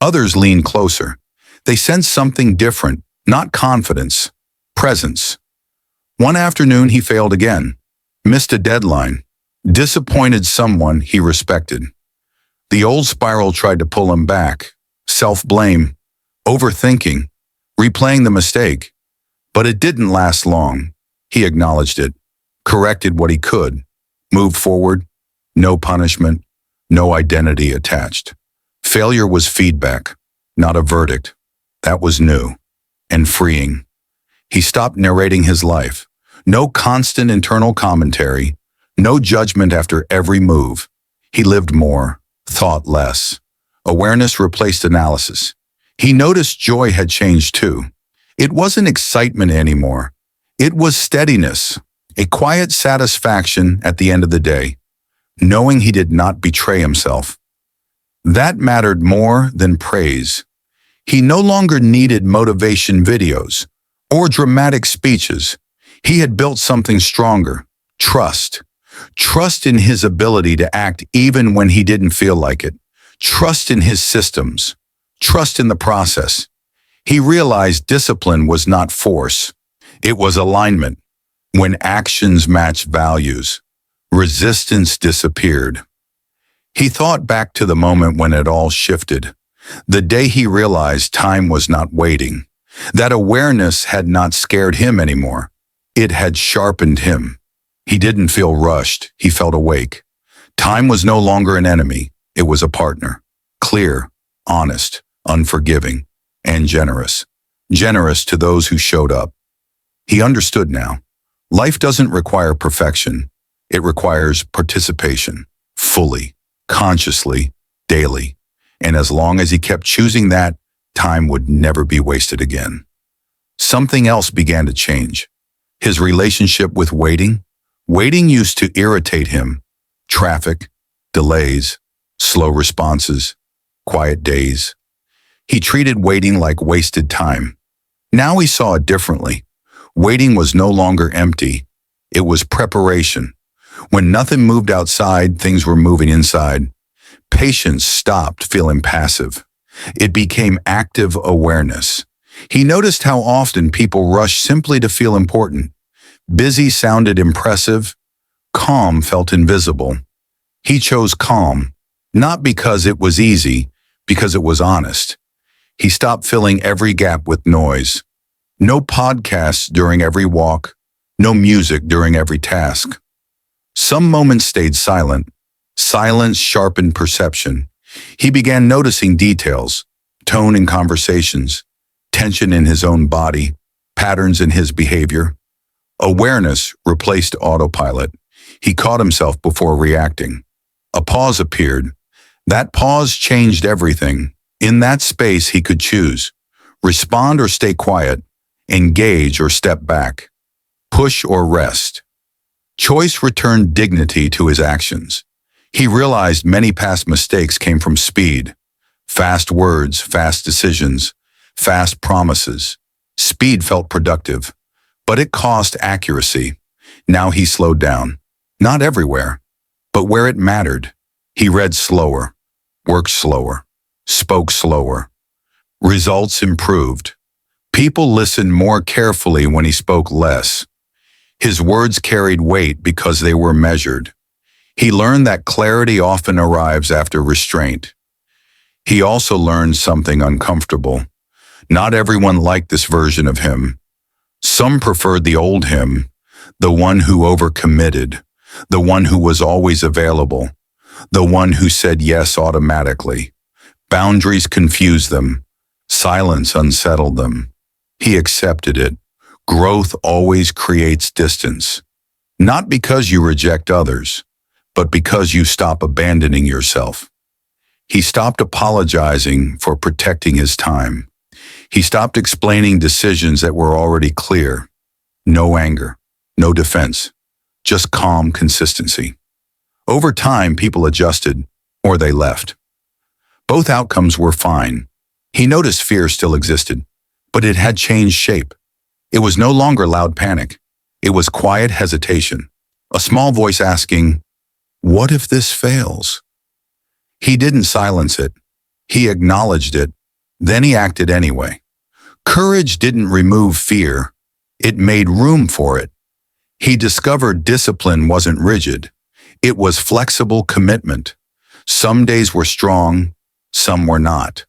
Others leaned closer. They sensed something different, not confidence, presence. One afternoon he failed again, missed a deadline, disappointed someone he respected. The old spiral tried to pull him back, self-blame, overthinking, replaying the mistake. But it didn't last long. He acknowledged it, corrected what he could, moved forward, no punishment, no identity attached. Failure was feedback, not a verdict. That was new and freeing. He stopped narrating his life. No constant internal commentary, no judgment after every move. He lived more, thought less. Awareness replaced analysis. He noticed joy had changed too. It wasn't excitement anymore. It was steadiness, a quiet satisfaction at the end of the day, knowing he did not betray himself. That mattered more than praise. He no longer needed motivation videos or dramatic speeches. He had built something stronger, trust. Trust in his ability to act even when he didn't feel like it. Trust in his systems. Trust in the process. He realized discipline was not force. It was alignment. When actions matched values, resistance disappeared. He thought back to the moment when it all shifted. The day he realized time was not waiting. That awareness had not scared him anymore. It had sharpened him. He didn't feel rushed. He felt awake. Time was no longer an enemy. It was a partner. Clear, honest, unforgiving, and generous. Generous to those who showed up. He understood now. Life doesn't require perfection. It requires participation. Fully, consciously, daily. And as long as he kept choosing that, time would never be wasted again. Something else began to change. His relationship with waiting. Waiting used to irritate him. Traffic, delays, slow responses, quiet days. He treated waiting like wasted time. Now he saw it differently. Waiting was no longer empty. It was preparation. When nothing moved outside, things were moving inside. Patience stopped feeling passive. It became active awareness. He noticed how often people rush simply to feel important. Busy sounded impressive. Calm felt invisible. He chose calm, not because it was easy, because it was honest. He stopped filling every gap with noise. No podcasts during every walk, no music during every task. Some moments stayed silent. Silence sharpened perception. He began noticing details, tone in conversations, tension in his own body, patterns in his behavior. Awareness replaced autopilot. He caught himself before reacting. A pause appeared. That pause changed everything. In that space, he could choose. Respond or stay quiet. Engage or step back. Push or rest. Choice returned dignity to his actions. He realized many past mistakes came from speed. Fast words, fast decisions, fast promises. Speed felt productive, but it cost accuracy. Now he slowed down. Not everywhere, but where it mattered. He read slower, worked slower, spoke slower. Results improved. People listened more carefully when he spoke less. His words carried weight because they were measured. He learned that clarity often arrives after restraint. He also learned something uncomfortable. Not everyone liked this version of him. Some preferred the old him, the one who overcommitted, the one who was always available, the one who said yes automatically. Boundaries confused them. Silence unsettled them. He accepted it. Growth always creates distance. Not because you reject others, but because you stop abandoning yourself. He stopped apologizing for protecting his time. He stopped explaining decisions that were already clear. No anger, no defense, just calm consistency. Over time, people adjusted, or they left. Both outcomes were fine. He noticed fear still existed, but it had changed shape. It was no longer loud panic. It was quiet hesitation, a small voice asking, "What if this fails?" He didn't silence it. He acknowledged it. Then he acted anyway. Courage didn't remove fear. It made room for it. He discovered discipline wasn't rigid. It was flexible commitment. Some days were strong, some were not.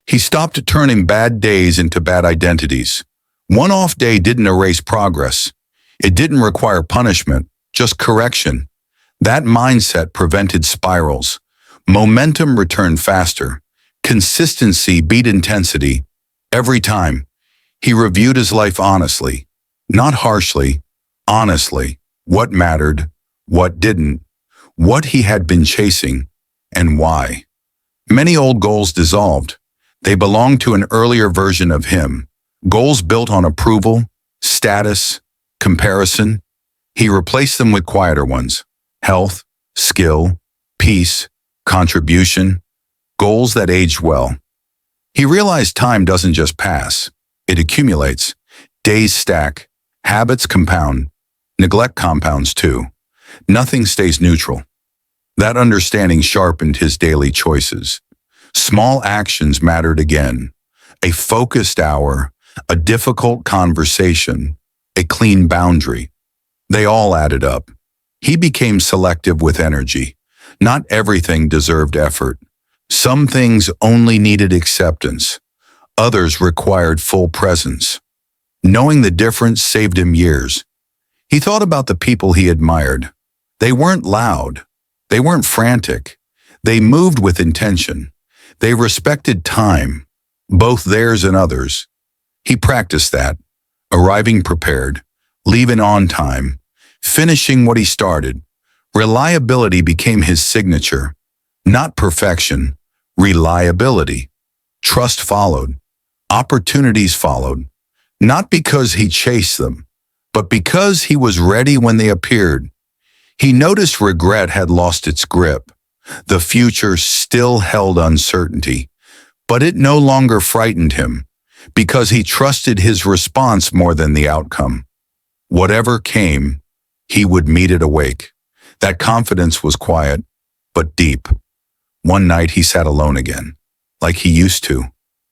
He stopped turning bad days into bad identities. One off day didn't erase progress. It didn't require punishment, just correction. That mindset prevented spirals. Momentum returned faster. Consistency beat intensity. Every time, he reviewed his life honestly, not harshly, honestly. What mattered, what didn't, what he had been chasing, and why. Many old goals dissolved. They belonged to an earlier version of him. Goals built on approval, status, comparison. He replaced them with quieter ones. Health, skill, peace, contribution. Goals that aged well. He realized time doesn't just pass. It accumulates. Days stack. Habits compound. Neglect compounds too. Nothing stays neutral. That understanding sharpened his daily choices. Small actions mattered again. A focused hour, a difficult conversation, a clean boundary. They all added up. He became selective with energy. Not everything deserved effort. Some things only needed acceptance. Others required full presence. Knowing the difference saved him years. He thought about the people he admired. They weren't loud. They weren't frantic. They moved with intention. They respected time, both theirs and others. He practiced that, arriving prepared, leaving on time, finishing what he started. Reliability became his signature. Not perfection, reliability. Trust followed. Opportunities followed. Not because he chased them, but because he was ready when they appeared. He noticed regret had lost its grip. The future still held uncertainty, but it no longer frightened him because he trusted his response more than the outcome. Whatever came, he would meet it awake. That confidence was quiet, but deep. One night he sat alone again, like he used to,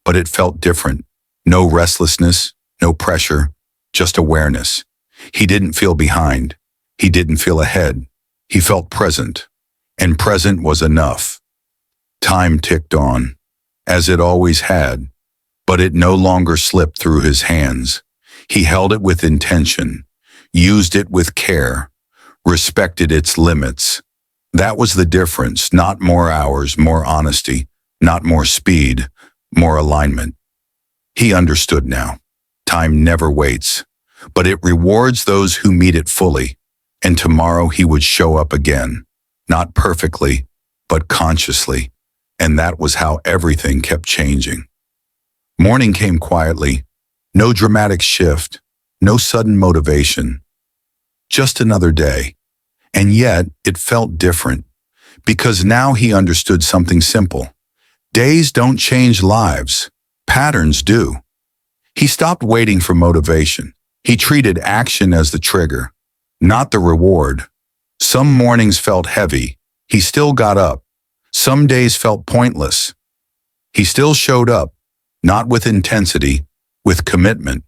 but it felt different. No restlessness, no pressure, just awareness. He didn't feel behind. He didn't feel ahead. He felt present, and present was enough. Time ticked on, as it always had, but it no longer slipped through his hands. He held it with intention, used it with care, respected its limits. That was the difference, not more hours, more honesty, not more speed, more alignment. He understood now. Time never waits, but it rewards those who meet it fully. And tomorrow he would show up again, not perfectly, but consciously. And that was how everything kept changing. Morning came quietly, no dramatic shift, no sudden motivation. Just another day. And yet it felt different, because now he understood something simple. Days don't change lives, patterns do. He stopped waiting for motivation. He treated action as the trigger, not the reward. Some mornings felt heavy. He still got up. Some days felt pointless. He still showed up, not with intensity, with commitment.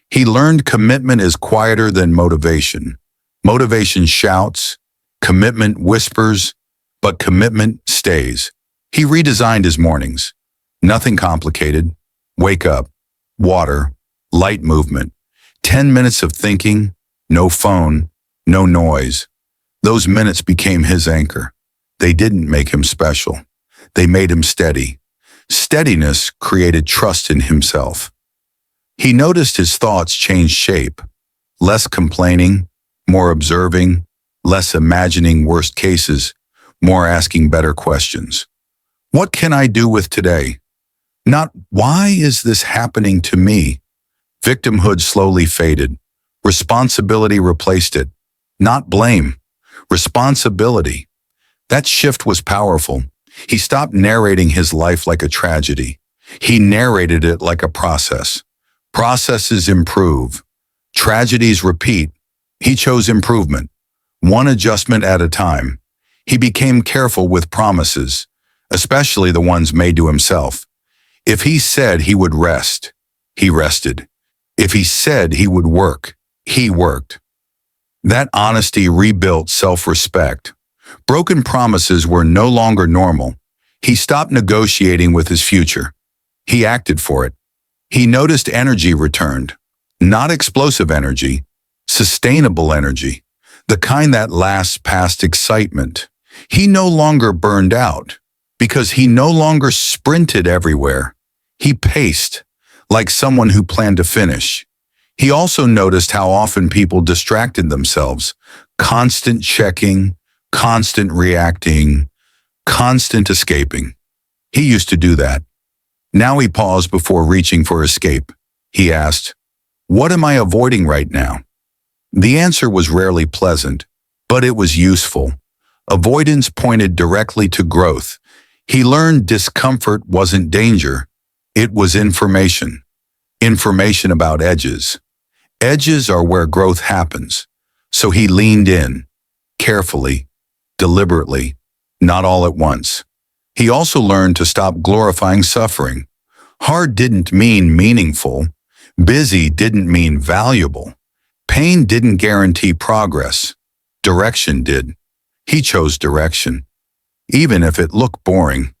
He learned commitment is quieter than motivation. Motivation shouts, commitment whispers, but commitment stays. He redesigned his mornings. Nothing complicated. Wake up, water, light movement, 10 minutes of thinking, no phone, no noise. Those minutes became his anchor. They didn't make him special. They made him steady. Steadiness created trust in himself. He noticed his thoughts change shape. Less complaining, more observing, less imagining worst cases, more asking better questions. What can I do with today? Not, why is this happening to me? Victimhood slowly faded. Responsibility replaced it. Not blame. Responsibility. That shift was powerful. He stopped narrating his life like a tragedy. He narrated it like a process. Processes improve. Tragedies repeat. He chose improvement, one adjustment at a time. He became careful with promises, especially the ones made to himself. If he said he would rest, he rested. If he said he would work, he worked. That honesty rebuilt self-respect. Broken promises were no longer normal. He stopped negotiating with his future. He acted for it. He noticed energy returned. Not explosive energy, sustainable energy, the kind that lasts past excitement. He no longer burned out because he no longer sprinted everywhere. He paced like someone who planned to finish. He also noticed how often people distracted themselves, constant checking, constant reacting, constant escaping. He used to do that. Now he paused before reaching for escape. He asked, "What am I avoiding right now?" The answer was rarely pleasant, but it was useful. Avoidance pointed directly to growth. He learned discomfort wasn't danger. It was information. Information about edges. Edges are where growth happens. So he leaned in, carefully, deliberately, not all at once. He also learned to stop glorifying suffering. Hard didn't mean meaningful. Busy didn't mean valuable. Pain didn't guarantee progress. Direction did. He chose direction. Even if it looked boring.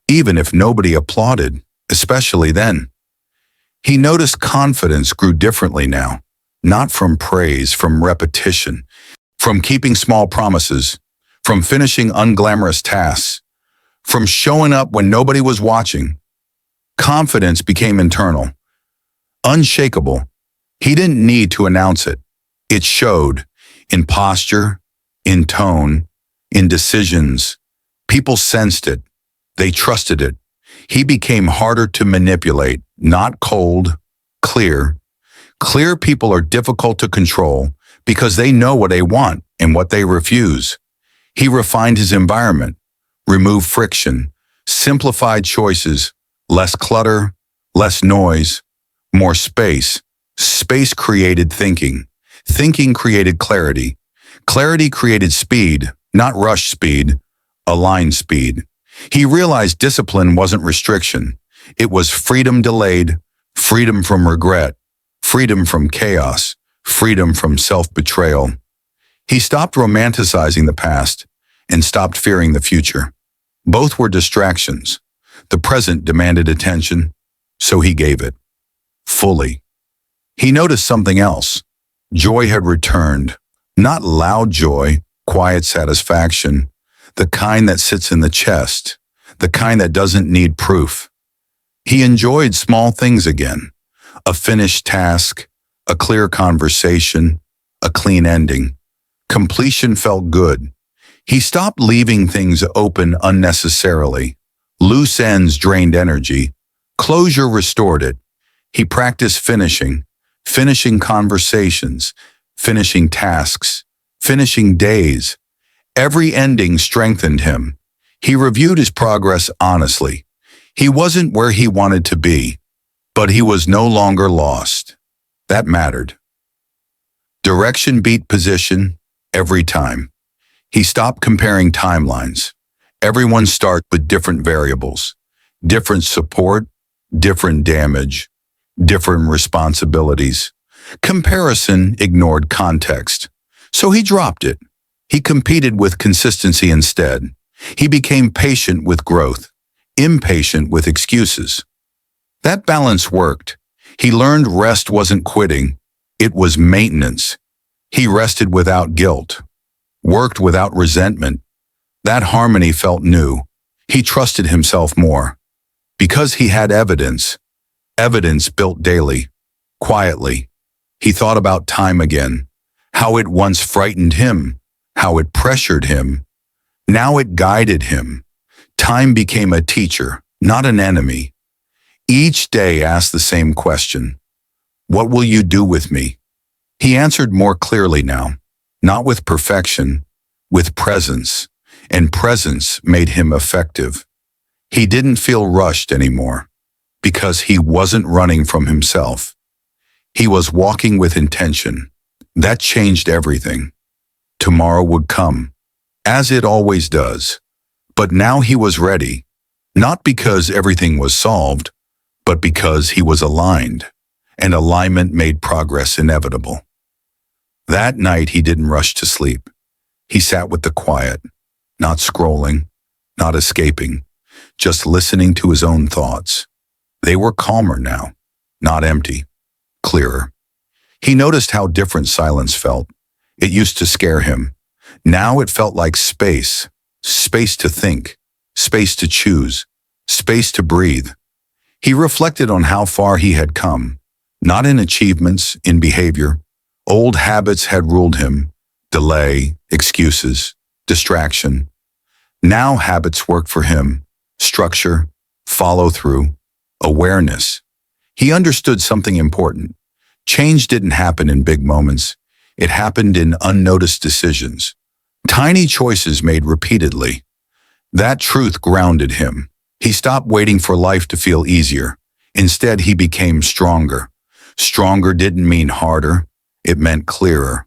Even if nobody applauded, especially then. He noticed confidence grew differently now. Not from praise, from repetition. From keeping small promises. From finishing unglamorous tasks. From showing up when nobody was watching. Confidence became internal. Unshakable. He didn't need to announce it. It showed in posture, in tone, in decisions. People sensed it. They trusted it. He became harder to manipulate, not cold, clear. Clear people are difficult to control because they know what they want and what they refuse. He refined his environment, removed friction, simplified choices, less clutter, less noise, more space. Space created thinking. Thinking created clarity. Clarity created speed, not rush speed, aligned speed. He realized discipline wasn't restriction. It was freedom delayed, freedom from regret, freedom from chaos, freedom from self-betrayal. He stopped romanticizing the past and stopped fearing the future. Both were distractions. The present demanded attention, so he gave it. Fully. He noticed something else. Joy had returned. Not loud joy, quiet satisfaction, the kind that sits in the chest, the kind that doesn't need proof. He enjoyed small things again. A finished task, a clear conversation, a clean ending. Completion felt good. He stopped leaving things open unnecessarily. Loose ends drained energy. Closure restored it. He practiced finishing conversations, finishing tasks, finishing days. Every ending strengthened him. He reviewed his progress honestly. He wasn't where he wanted to be, but he was no longer lost. That mattered. Direction beat position every time. He stopped comparing timelines. Everyone starts with different variables, different support, different damage, different responsibilities. Comparison ignored context. So he dropped it. He competed with consistency instead. He became patient with growth, impatient with excuses. That balance worked. He learned rest wasn't quitting. It was maintenance. He rested without guilt. worked without resentment. That harmony felt new. He trusted himself more. Because he had evidence. Evidence built daily, quietly. He thought about time again. How it once frightened him. How it pressured him. Now it guided him. Time became a teacher, not an enemy. Each day asked the same question. What will you do with me? He answered more clearly now. Not with perfection, with presence. And presence made him effective. He didn't feel rushed anymore, because he wasn't running from himself. He was walking with intention. That changed everything. Tomorrow would come, as it always does. But now he was ready, not because everything was solved, but because he was aligned, and alignment made progress inevitable. That night he didn't rush to sleep. He sat with the quiet, not scrolling, not escaping, just listening to his own thoughts. They were calmer now, not empty, clearer. He noticed how different silence felt. It used to scare him. Now it felt like space, space to think, space to choose, space to breathe. He reflected on how far he had come, not in achievements, in behavior. Old habits had ruled him, delay, excuses, distraction. Now habits worked for him, structure, follow through, awareness. He understood something important. Change didn't happen in big moments. It happened in unnoticed decisions. Tiny choices made repeatedly. That truth grounded him. He stopped waiting for life to feel easier. Instead, he became stronger. Stronger didn't mean harder. It meant clearer.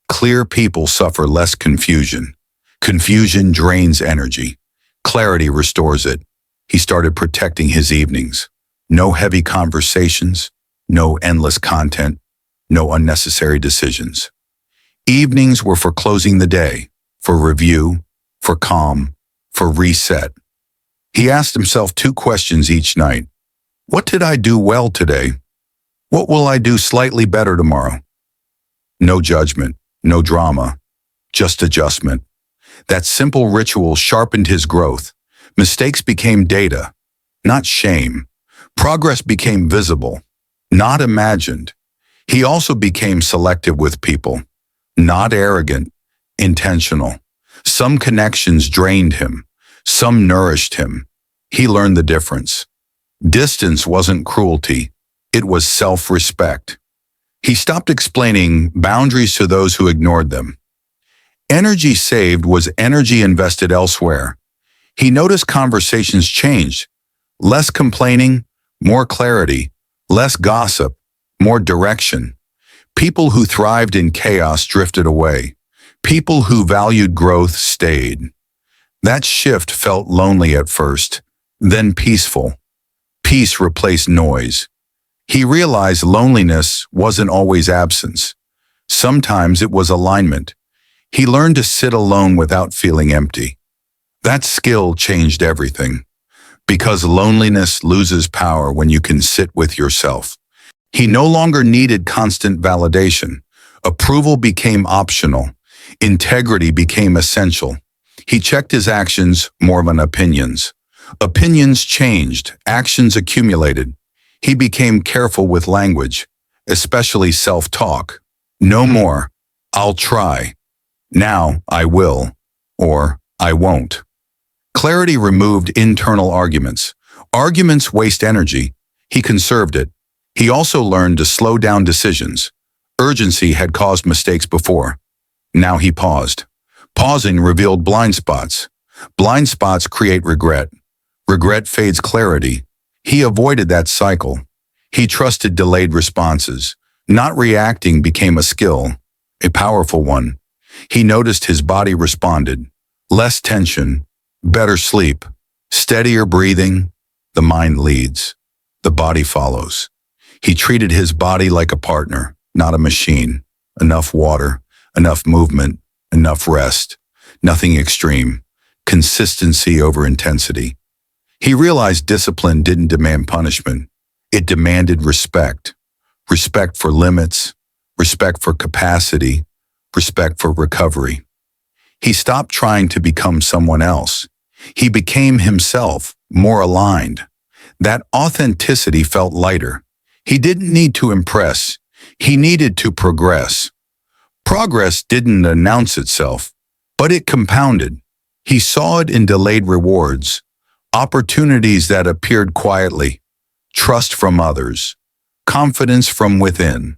Clear people suffer less confusion. Confusion drains energy. Clarity restores it. He started protecting his evenings. No heavy conversations, no endless content, no unnecessary decisions. Evenings were for closing the day, for review, for calm, for reset. He asked himself 2 questions each night. What did I do well today? What will I do slightly better tomorrow? No judgment, no drama, just adjustment. That simple ritual sharpened his growth. Mistakes became data, not shame. Progress became visible, not imagined. He also became selective with people, not arrogant, intentional. Some connections drained him, some nourished him. He learned the difference. Distance wasn't cruelty, it was self-respect. He stopped explaining boundaries to those who ignored them. Energy saved was energy invested elsewhere. He noticed conversations changed. Less complaining, more clarity, less gossip, more direction. People who thrived in chaos drifted away. People who valued growth stayed. That shift felt lonely at first, then peaceful. Peace replaced noise. He realized loneliness wasn't always absence. Sometimes it was alignment. He learned to sit alone without feeling empty. That skill changed everything. Because loneliness loses power when you can sit with yourself. He no longer needed constant validation. Approval became optional. Integrity became essential. He checked his actions more than opinions. Opinions changed, actions accumulated. He became careful with language, especially self-talk. No more, I'll try. Now, I will, or I won't. Clarity removed internal arguments. Arguments waste energy. He conserved it. He also learned to slow down decisions. Urgency had caused mistakes before. Now he paused. Pausing revealed blind spots. Blind spots create regret. Regret fades clarity. He avoided that cycle. He trusted delayed responses. Not reacting became a skill, a powerful one. He noticed his body responded. Less tension, better sleep, steadier breathing. The mind leads. The body follows. He treated his body like a partner, not a machine. Enough water, enough movement, enough rest. Nothing extreme. Consistency over intensity. He realized discipline didn't demand punishment. It demanded respect. Respect for limits, respect for capacity, respect for recovery. He stopped trying to become someone else. He became himself, more aligned. That authenticity felt lighter. He didn't need to impress. He needed to progress. Progress didn't announce itself, but it compounded. He saw it in delayed rewards, opportunities that appeared quietly, trust from others, confidence from within.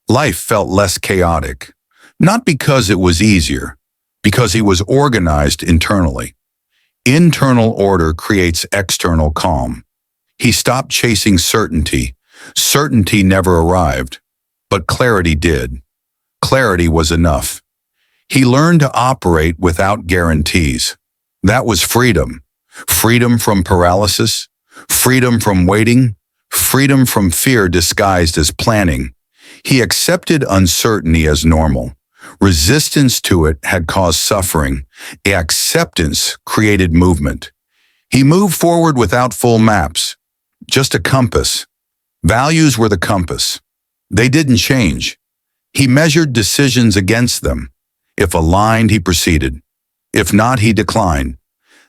Life felt less chaotic, not because it was easier, because he was organized internally. Internal order creates external calm. He stopped chasing certainty. Certainty never arrived, but clarity did. Clarity was enough. He learned to operate without guarantees. That was freedom. Freedom from paralysis, freedom from waiting, freedom from fear disguised as planning. He accepted uncertainty as normal. Resistance to it had caused suffering. Acceptance created movement. He moved forward without full maps, just a compass. Values were the compass. They didn't change. He measured decisions against them. If aligned, he proceeded. If not, he declined.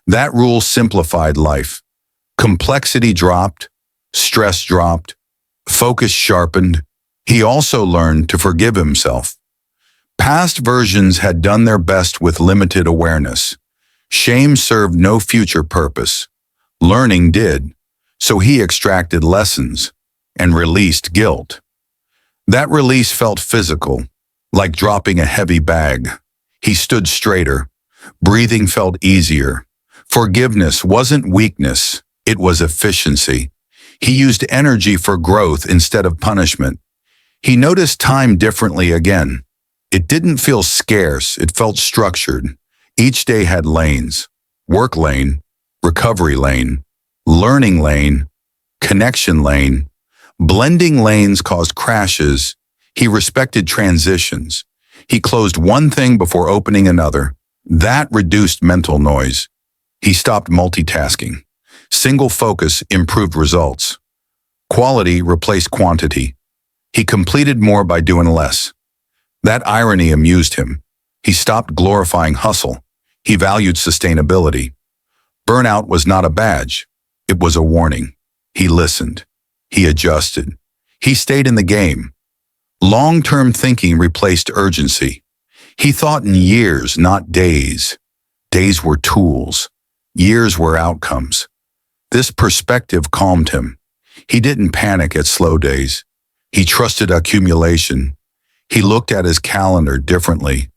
That rule simplified life. Complexity dropped, stress dropped, focus sharpened. He also learned to forgive himself. Past versions had done their best with limited awareness. Shame served no future purpose. Learning did, so he extracted lessons and released guilt. That release felt physical, like dropping a heavy bag. He stood straighter. Breathing felt easier. Forgiveness wasn't weakness, it was efficiency. He used energy for growth instead of punishment. He noticed time differently again. It didn't feel scarce, it felt structured. Each day had lanes: work lane, recovery lane, learning lane, connection lane. Blending lanes caused crashes. He respected transitions. He closed one thing before opening another. That reduced mental noise. He stopped multitasking. Single focus improved results. Quality replaced quantity. He completed more by doing less. That irony amused him. He stopped glorifying hustle. He valued sustainability. Burnout was not a badge. It was a warning. He listened. He adjusted. He stayed in the game. Long-term thinking replaced urgency. He thought in years, not days. Days were tools. Years were outcomes. This perspective calmed him. He didn't panic at slow days. He trusted accumulation. He looked at his calendar differently,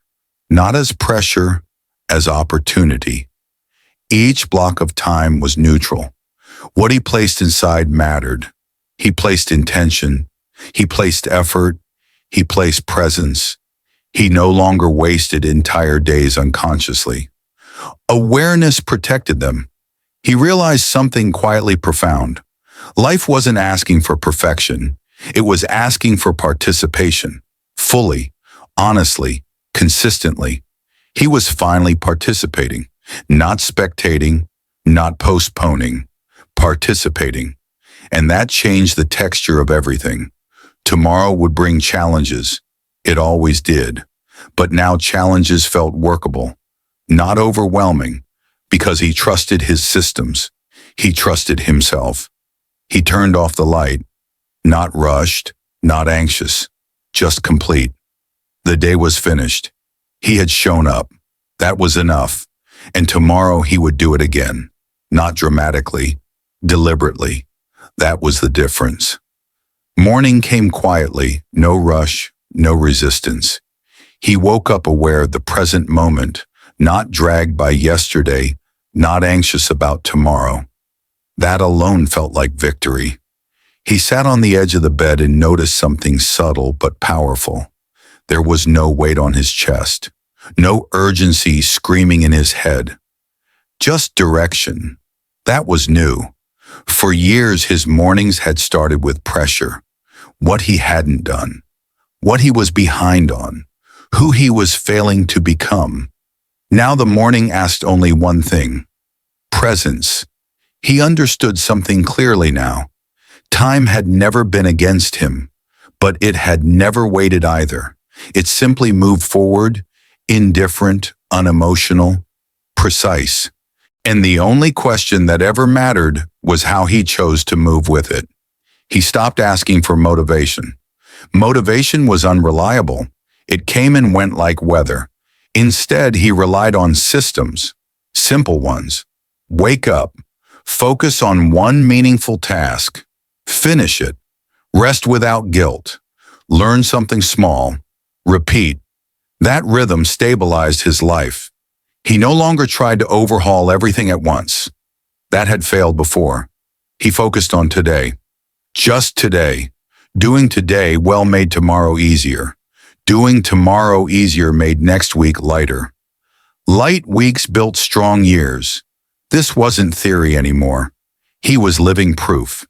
not as pressure, as opportunity. Each block of time was neutral. What he placed inside mattered. He placed intention. He placed effort. He placed presence. He no longer wasted entire days unconsciously. Awareness protected them. He realized something quietly profound. Life wasn't asking for perfection. It was asking for participation. Fully, honestly, consistently. He was finally participating, not spectating, not postponing, participating. And that changed the texture of everything. Tomorrow would bring challenges. It always did. But now challenges felt workable, not overwhelming, because he trusted his systems. He trusted himself. He turned off the light, not rushed, not anxious, just complete. The day was finished. He had shown up. That was enough. And tomorrow he would do it again, not dramatically, deliberately. That was the difference. Morning came quietly, no rush, no resistance. He woke up aware of the present moment, not dragged by yesterday, not anxious about tomorrow. That alone felt like victory. He sat on the edge of the bed and noticed something subtle but powerful. There was no weight on his chest, no urgency screaming in his head. Just direction. That was new. For years, his mornings had started with pressure. What he hadn't done, what he was behind on, who he was failing to become. Now the morning asked only one thing: presence. He understood something clearly now. Time had never been against him, but it had never waited either. It simply moved forward, indifferent, unemotional, precise. And the only question that ever mattered was how he chose to move with it. He stopped asking for motivation. Motivation was unreliable. It came and went like weather. Instead, he relied on systems, simple ones. Wake up, focus on one meaningful task, finish it, rest without guilt, learn something small, repeat. That rhythm stabilized his life. He no longer tried to overhaul everything at once. That had failed before. He focused on today. Just today. Doing today well made tomorrow easier. Doing tomorrow easier made next week lighter. Light weeks built strong years. This wasn't theory anymore. He was living proof.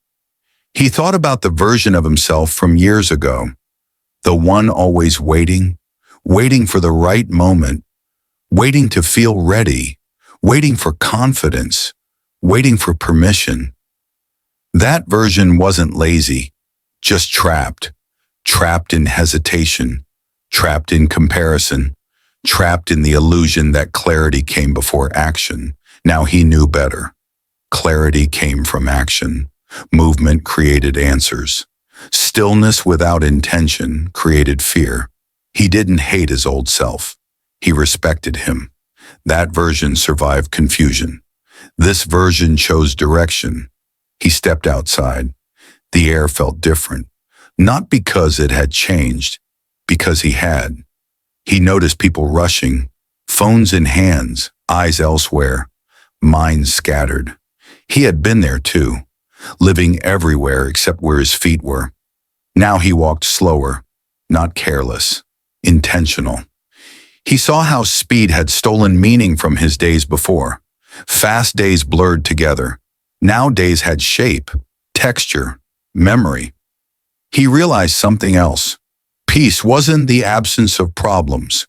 He thought about the version of himself from years ago. The one always waiting, waiting for the right moment, waiting to feel ready, waiting for confidence, waiting for permission. That version wasn't lazy, just trapped. Trapped in hesitation, trapped in comparison, trapped in the illusion that clarity came before action. Now he knew better. Clarity came from action. Movement created answers. Stillness without intention created fear. He didn't hate his old self. He respected him. That version survived confusion. This version chose direction. He stepped outside. The air felt different, not because it had changed, because he had. He noticed people rushing, phones in hands, eyes elsewhere, minds scattered. He had been there too, living everywhere except where his feet were. Now he walked slower, not careless, intentional. He saw how speed had stolen meaning from his days before. Fast days blurred together. Now days had shape, texture, memory. He realized something else. Peace wasn't the absence of problems.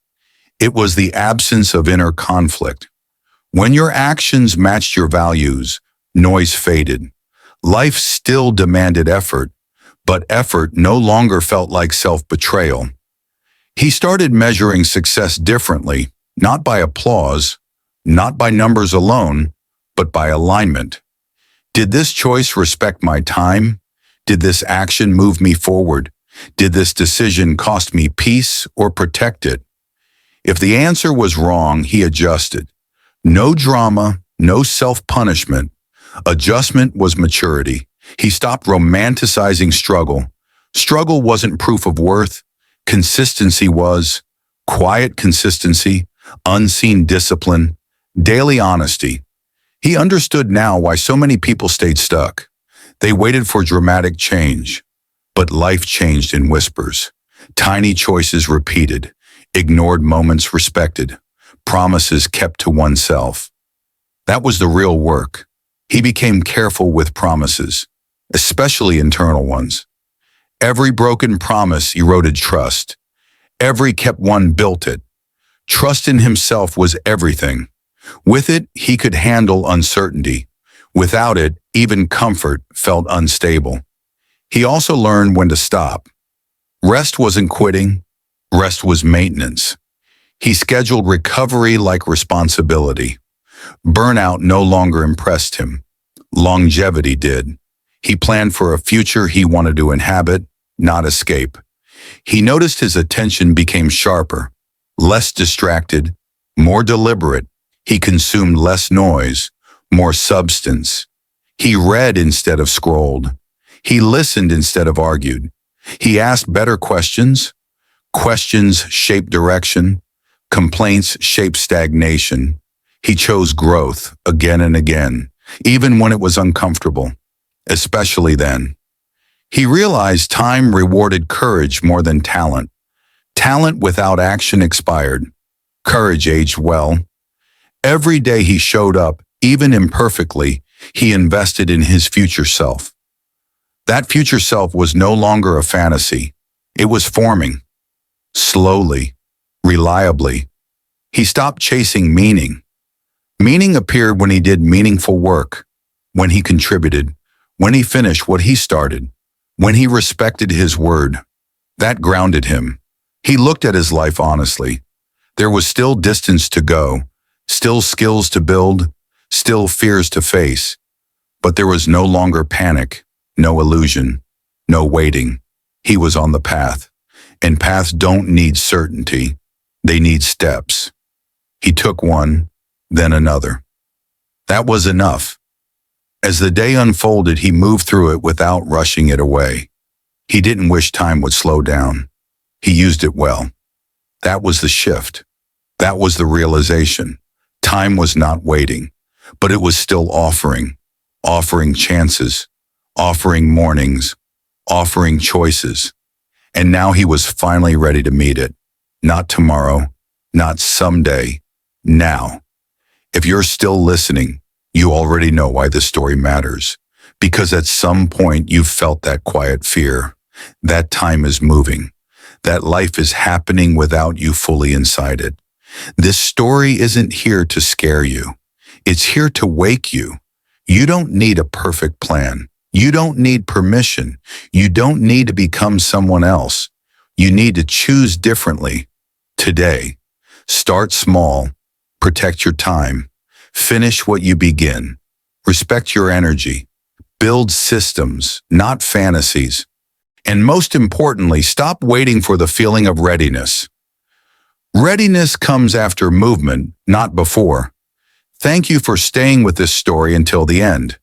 It was the absence of inner conflict. When your actions matched your values, noise faded. Life still demanded effort, but effort no longer felt like self-betrayal. He started measuring success differently, not by applause, not by numbers alone, but by alignment. Did this choice respect my time? Did this action move me forward? Did this decision cost me peace or protect it? If the answer was wrong, he adjusted. No drama, no self-punishment. Adjustment was maturity. He stopped romanticizing struggle. Struggle wasn't proof of worth. Consistency was. Quiet consistency, unseen discipline, daily honesty. He understood now why so many people stayed stuck. They waited for dramatic change. But life changed in whispers. Tiny choices repeated, ignored moments respected, promises kept to oneself. That was the real work. He became careful with promises, especially internal ones. Every broken promise eroded trust. Every kept one built it. Trust in himself was everything. With it, he could handle uncertainty. Without it, even comfort felt unstable. He also learned when to stop. Rest wasn't quitting. Rest was maintenance. He scheduled recovery like responsibility. Burnout no longer impressed him. Longevity did. He planned for a future he wanted to inhabit, not escape. He noticed his attention became sharper, less distracted, more deliberate. He consumed less noise, more substance. He read instead of scrolled. He listened instead of argued. He asked better questions. Questions shaped direction. Complaints shaped stagnation. He chose growth again and again, even when it was uncomfortable, especially then. He realized time rewarded courage more than talent. Talent without action expired. Courage aged well. Every day he showed up, even imperfectly, he invested in his future self. That future self was no longer a fantasy. It was forming. Slowly, reliably. He stopped chasing meaning. Meaning appeared when he did meaningful work, when he contributed, when he finished what he started, when he respected his word. That grounded him. He looked at his life honestly. There was still distance to go, still skills to build, still fears to face. But there was no longer panic, no illusion, no waiting. He was on the path. And paths don't need certainty. They need steps. He took one, then another. That was enough. As the day unfolded, he moved through it without rushing it away. He didn't wish time would slow down. He used it well. That was the shift. That was the realization. Time was not waiting, but it was still offering chances, offering mornings, offering choices. And now he was finally ready to meet it. Not tomorrow, not someday, now. If you're still listening, you already know why this story matters. Because at some point you've felt that quiet fear. That time is moving. That life is happening without you fully inside it. This story isn't here to scare you. It's here to wake you. You don't need a perfect plan. You don't need permission. You don't need to become someone else. You need to choose differently. Today, start small. Protect your time. Finish what you begin. Respect your energy. Build systems, not fantasies. And most importantly, stop waiting for the feeling of readiness. Readiness comes after movement, not before. Thank you for staying with this story until the end.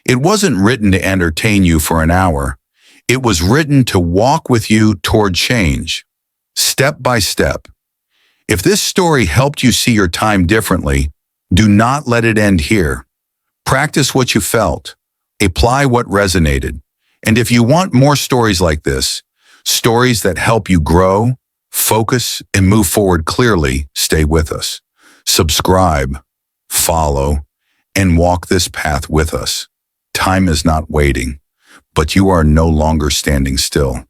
It wasn't written to entertain you for an hour. It was written to walk with you toward change, step by step. If this story helped you see your time differently, do not let it end here. Practice what you felt. Apply what resonated. And if you want more stories like this, stories that help you grow, focus, and move forward clearly, stay with us. Subscribe, follow, and walk this path with us. Time is not waiting, but you are no longer standing still.